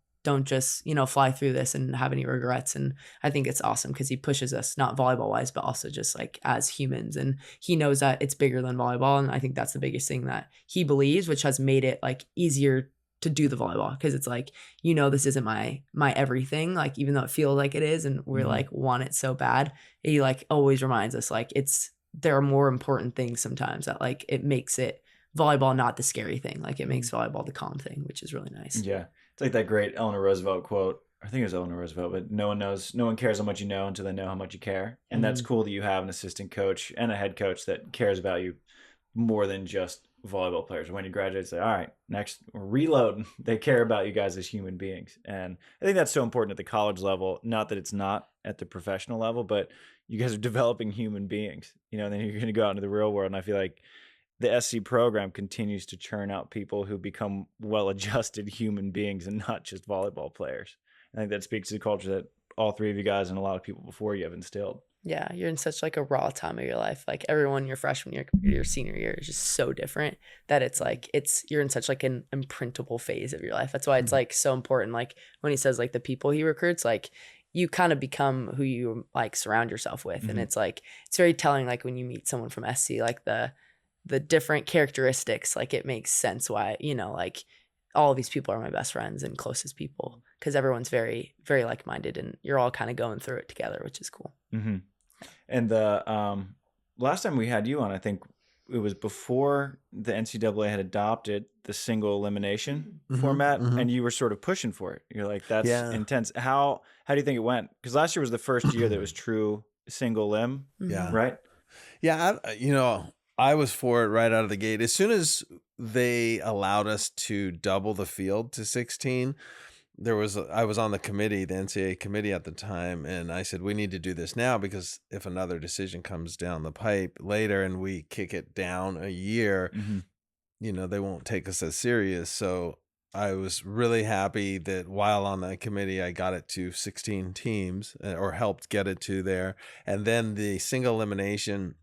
just, you know, fly through this and have any regrets. And I think it's awesome because he pushes us, not volleyball wise, but also just like as humans. And he knows that it's bigger than volleyball. And I think that's the biggest thing that he believes, which has made it like easier to do the volleyball, because it's like, this isn't my everything, like even though it feels like it is, and we're like want it so bad, he like always reminds us like there are more important things sometimes, that like it makes it volleyball not the scary thing, like it makes volleyball the calm thing, which is really nice. Yeah, it's like that great Eleanor Roosevelt quote. I think it was Eleanor Roosevelt, but no one cares how much you know until they know how much you care. And that's cool that you have an assistant coach and a head coach that cares about you more than just volleyball players. When you graduate, say, all right, next, reload. They care about you guys as human beings. And I think that's so important at the college level. Not that it's not at the professional level, but you guys are developing human beings, and then you're going to go out into the real world. And I feel like the SC program continues to churn out people who become well-adjusted human beings and not just volleyball players. I think that speaks to the culture that all three of you guys and a lot of people before you have instilled. Yeah, you're in such like a raw time of your life. Like everyone your freshman year compared to your senior year is just so different, that it's like you're in such like an imprintable phase of your life. That's why it's like so important. Like when he says like the people he recruits, like you kind of become who you like surround yourself with. And it's like, it's very telling, like when you meet someone from SC, like the different characteristics, like it makes sense why, like all of these people are my best friends and closest people, because everyone's very, very like-minded, and you're all kind of going through it together, which is cool. And the last time we had you on, I think it was before the NCAA had adopted the single elimination format, and you were sort of pushing for it. You're like, that's intense. How do you think it went? Because last year was the first year that was true single lim, right? Yeah, I was for it right out of the gate. As soon as they allowed us to double the field to 16, I was on the committee, the NCAA committee at the time, and I said, we need to do this now, because if another decision comes down the pipe later and we kick it down a year, they won't take us as serious. So I was really happy that while on that committee, I got it to 16 teams, or helped get it to there. And then the single elimination,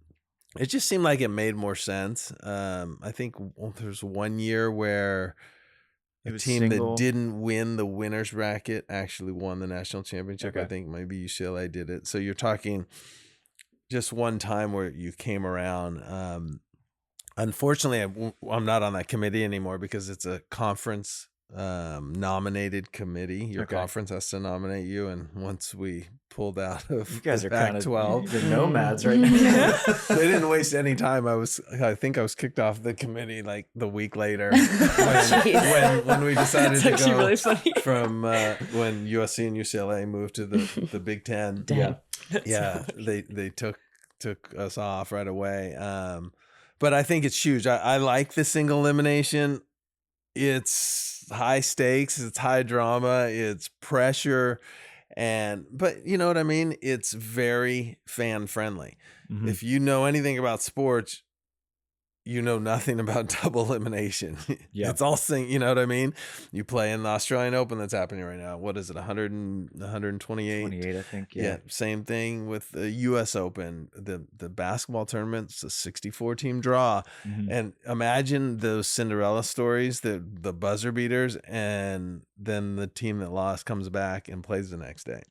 it just seemed like it made more sense. I think there's one year where a team that didn't win the winner's bracket actually won the national championship. I think maybe UCLA did it. So you're talking just one time where you came around. Unfortunately, I'm not on that committee anymore, because it's a conference nominated committee. Your conference has to nominate you, and once we pulled out of, you guys are Pac-12, you're nomads right now. They didn't waste any time. I think I was kicked off the committee like the week later when we decided to go really funny. from when USC and UCLA moved to the Big Ten. Yeah, they took us off right away. But I think it's huge. I like the single elimination. It's high stakes, it's high drama, it's pressure, but you know what I mean? It's very fan friendly. If you know anything about sports, you know nothing about double elimination. It's all you know what I mean? You play in the Australian Open that's happening right now. What is it, 128? 28, I think. Yeah, same thing with the US Open. The basketball tournament's a 64-team draw. And imagine those Cinderella stories, the buzzer beaters, and then the team that lost comes back and plays the next day.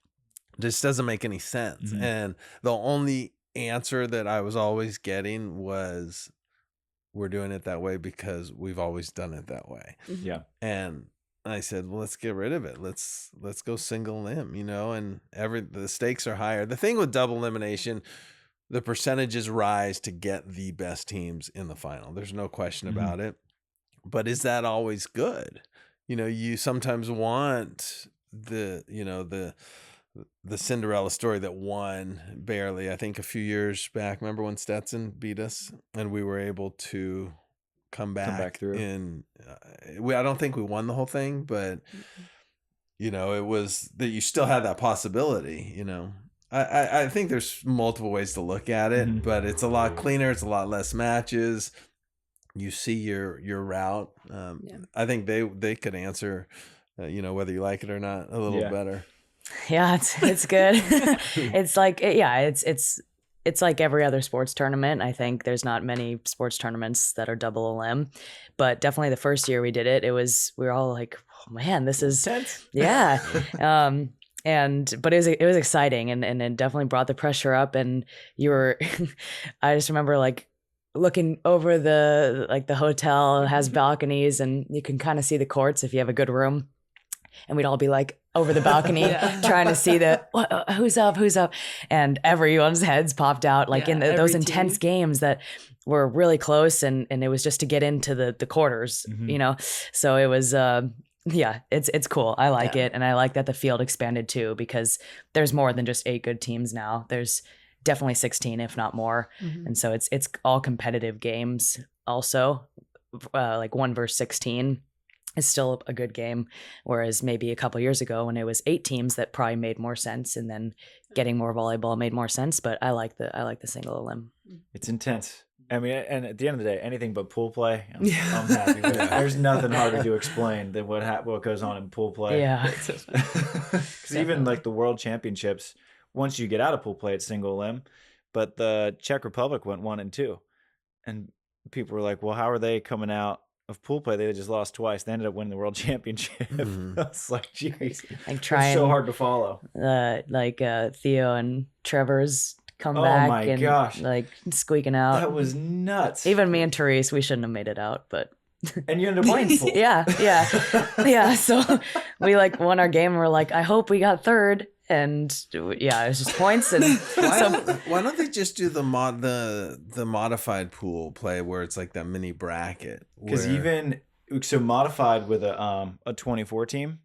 It just doesn't make any sense. And the only answer that I was always getting was, we're doing it that way because we've always done it that way. And I said, well, let's get rid of it. Let's go single lim, and the stakes are higher. The thing with double elimination, the percentages rise to get the best teams in the final. There's no question about it. But is that always good? You sometimes want the Cinderella story that won barely. I think a few years back, remember when Stetson beat us and we were able to come back through? I don't think we won the whole thing, but it was that you still had that possibility. I think there's multiple ways to look at it, but it's a lot cleaner. It's a lot less matches. You see your route. I think they could answer, whether you like it or not, a little better. Yeah, it's good. It's like, it's like every other sports tournament. I think there's not many sports tournaments that are double elim, but definitely the first year we did it, we were all like, oh man, this is intense. Yeah. But it was exciting, and it definitely brought the pressure up. And I just remember like looking over the hotel has balconies, and you can kind of see the courts if you have a good room. And we'd all be like over the balcony trying to see who's up. And everyone's heads popped out like in those intense games that were really close. And it was just to get into the quarters, So it was, it's cool. I like it. And I like that the field expanded too, because there's more than just 8 good teams now. There's definitely 16, if not more. And so it's all competitive games also, like 1 versus 16. Is still a good game, whereas maybe a couple years ago when it was 8 teams, that probably made more sense, and then getting more volleyball made more sense. But I like the single elim. It's intense. I mean, and at the end of the day, anything but pool play, I'm happy with it. There's nothing harder to explain than what goes on in pool play. Yeah, because even like the World Championships, once you get out of pool play, it's single elim. But the Czech Republic went 1 and 2, and people were like, "Well, how are they coming out of pool play? They just lost twice. They ended up winning the World Championship." It's like, geez, like it's so hard to follow. Theo and Trevor's comeback and gosh, like squeaking out. That was nuts. Even me and Terese, we shouldn't have made it out, but and you ended up winning pool. yeah. So we like won our game, and we're like, I hope we got 3rd. And it was just points. And why don't they just do the modified pool play where it's like that mini bracket? Because modified with a 24 team,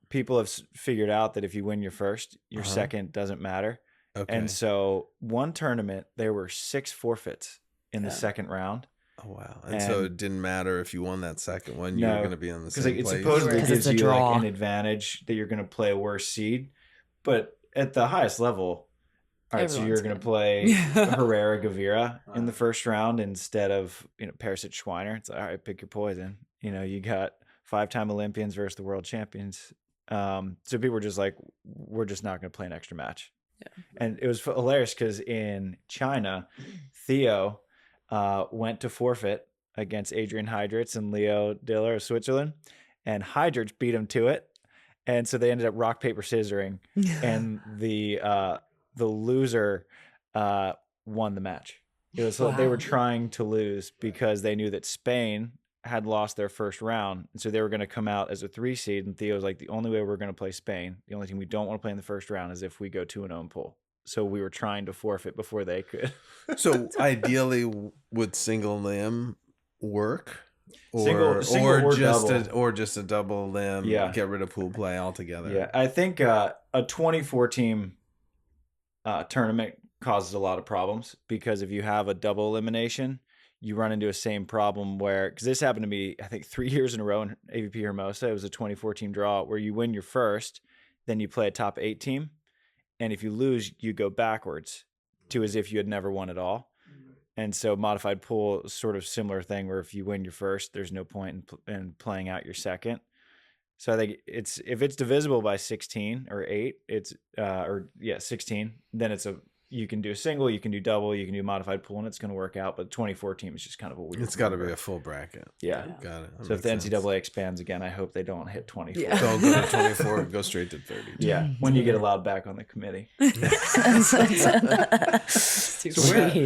people have figured out that if you win your first, your second doesn't matter. Okay. And so one tournament, there were 6 forfeits in the second round. Oh wow! And so it didn't matter if you won that second one, you were going to be on the same place. It supposedly gives you like an advantage that you're going to play a worse seed. But at the highest level, all right, so you're going to play Herrera Gavira in the first round instead of Perisic Schweiner. It's like, all right, pick your poison. You got 5-time Olympians versus the world champions. So people were just like, we're just not going to play an extra match. Yeah. And it was hilarious because in China, Theo went to forfeit against Adrian Heidrich and Leo Diller of Switzerland, and Heidrich beat him to it. And so they ended up rock, paper, scissoring, and the loser won the match. It was they were trying to lose because they knew that Spain had lost their first round, and so they were going to come out as a 3 seed. And Theo was like, the only way we're going to play Spain, the only team we don't want to play in the first round, is if we go 2-0 in pool. So we were trying to forfeit before they could. So ideally, would single limb work? Single Or just a double limb. Yeah. Get rid of pool play altogether. Yeah, I think a 24 team tournament causes a lot of problems, because if you have a double elimination, you run into a same problem because this happened to me, I think 3 years in a row in AVP Hermosa. It was a 24 team draw where you win your first, then you play a top 8 team, and if you lose, you go backwards to as if you had never won at all. And so modified pool is sort of similar thing where if you win your first, there's no point in playing out your second. So I think if it's divisible by 16 or 8, 16, then you can do a single, you can do double, you can do modified pool, and it's going to work out. But 24 team is just kind of a weird. It's got to be a full bracket. Yeah. Got it. So if the NCAA expands again, I hope they don't hit 24. Yeah. Don't go to 24, go straight to 30. Yeah, when you get allowed back on the committee. So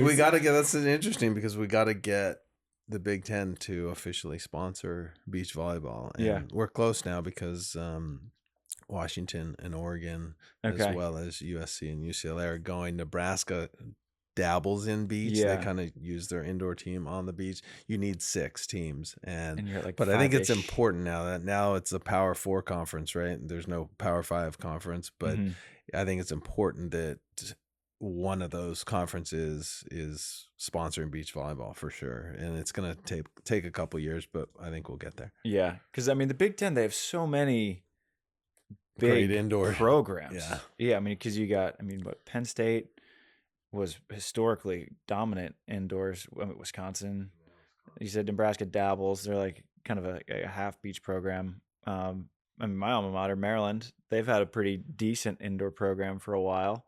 we got to get, that's interesting because we got to get the Big Ten to officially sponsor beach volleyball. And we're close now because Washington and Oregon, as well as USC and UCLA, are going. Nebraska dabbles in beach. They kind of use their indoor team on the beach. You need 6 teams, and you're like, but I think it's important now it's a Power 4 conference, right? There's no Power 5 conference, but I think it's important that one of those conferences is sponsoring beach volleyball for sure, and it's gonna take a couple years, but I think we'll get there. Yeah, because I mean the Big Ten, they have so many big indoor programs. I mean, because you got, Penn State was historically dominant indoors. Wisconsin, you said Nebraska dabbles. They're like kind of a half beach program. My alma mater, Maryland, they've had a pretty decent indoor program for a while.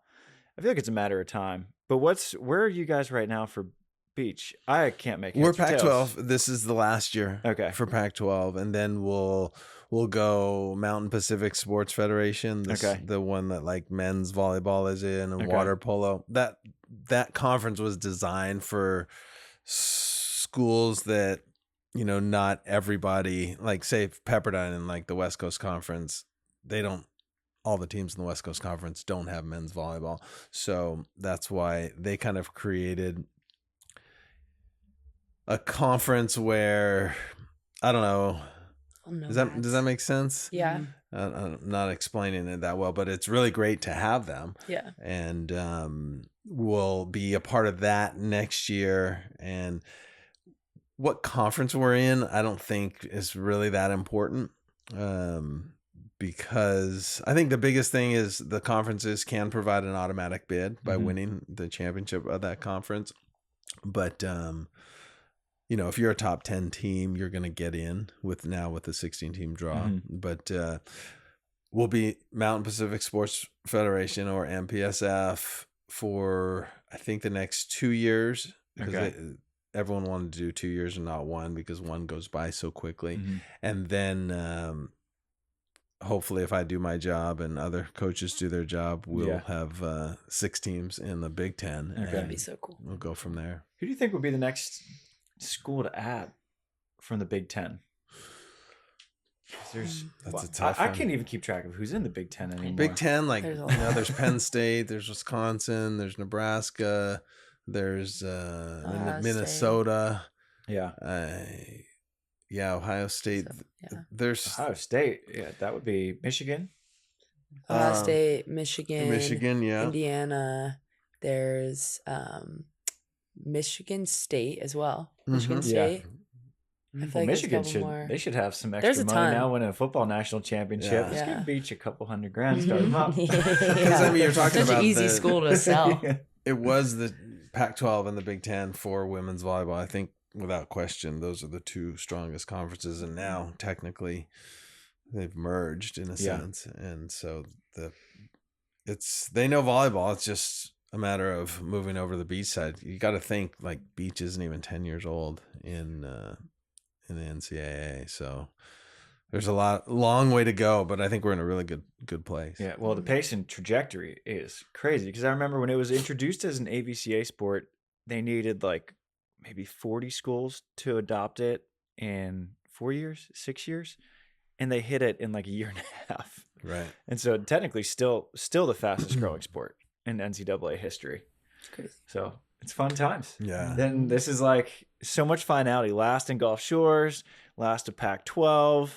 I feel like it's a matter of time. But where are you guys right now for beach? I can't make it. We're Pac-12. This is the last year for Pac-12, and then we'll go Mountain Pacific Sports Federation. The one that like men's volleyball is in, and water polo. That conference was designed for schools that, not everybody, like say Pepperdine in like the West Coast Conference, all the teams in the West Coast Conference don't have men's volleyball. So that's why they kind of created a conference where, I don't know. Does that make sense? Yeah. I'm not explaining it that well, but it's really great to have them. Yeah. And we'll be a part of that next year. And what conference we're in, I don't think is really that important. Because I think the biggest thing is the conferences can provide an automatic bid by winning the championship of that conference. But, if you're a top 10 team, you're going to get in with the 16-team draw. But we'll be Mountain Pacific Sports Federation, or MPSF, for I think the next 2 years. Because everyone wanted to do 2 years and not one, because one goes by so quickly. And then hopefully, if I do my job and other coaches do their job, we'll have 6 teams in the Big Ten. Okay. That'd be so cool. We'll go from there. Who do you think would be the next school to add from the Big Ten? That's a tough one. I can't even keep track of who's in the Big Ten anymore. Big Ten, like there's Penn State, there's Wisconsin, there's Nebraska, there's Minnesota. Ohio State. There's Ohio State. Yeah, that would be Michigan. Ohio State, Michigan, Indiana. There's Michigan State as well. Michigan State. I feel like Michigan should have some extra money now, winning a football national championship. Let's give Beach a couple $100,000, start them up. Because I mean, you're talking such about an easy school to sell. It was the Pac-12 and the Big Ten for women's volleyball. I think without question, those are the 2 strongest conferences, and now technically they've merged in a sense. And so they know volleyball. It's just a matter of moving over to the beach side. You got to think like beach isn't even 10 years old in the NCAA, so there's a long way to go, but I think we're in a really good place. Yeah, well, the pace and trajectory is crazy, because I remember when it was introduced as an AVCA sport, they needed like maybe 40 schools to adopt it in 4 years, 6 years, and they hit it in like a year and a half. Right. And so technically still the fastest growing sport in NCAA history. It's crazy. So it's fun times. Yeah. Then this is like so much finality. Last in Gulf Shores, last of Pac-12,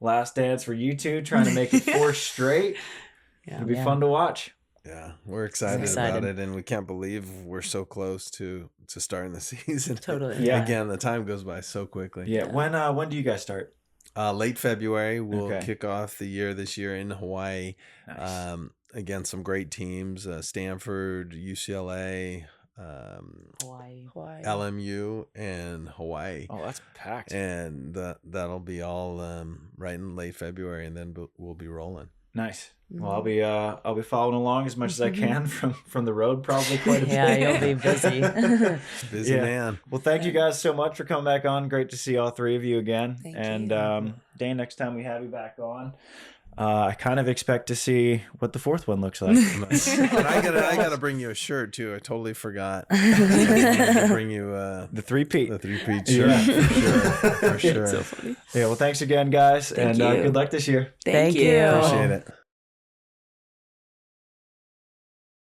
last dance for you two, trying to make it 4 straight. It'll be fun to watch. Yeah, we're excited about it, and we can't believe we're so close to starting the season. Totally. Yeah. Again, the time goes by so quickly. Yeah. When do you guys start? Late February. We'll kick off the year this year in Hawaii. Nice. Again, some great teams: Stanford, UCLA, Hawaii, LMU, and Hawaii. Oh, that's packed. And that'll be all right in late February, and then we'll be rolling. Nice. Well, I'll be following along as much as I can from the road, probably quite a bit. Yeah, you'll be busy. Busy man. Well, thank you guys so much for coming back on. Great to see all 3 of you again. Thank you. Dain, next time we have you back on, I kind of expect to see what the 4th one looks like. But I gotta bring you a shirt too. I totally forgot. To bring you the 3-peat. The 3-peat shirt. For sure. So funny. Yeah. Well, thanks again, guys, Thank and you. good luck this year. Thank you. Appreciate it.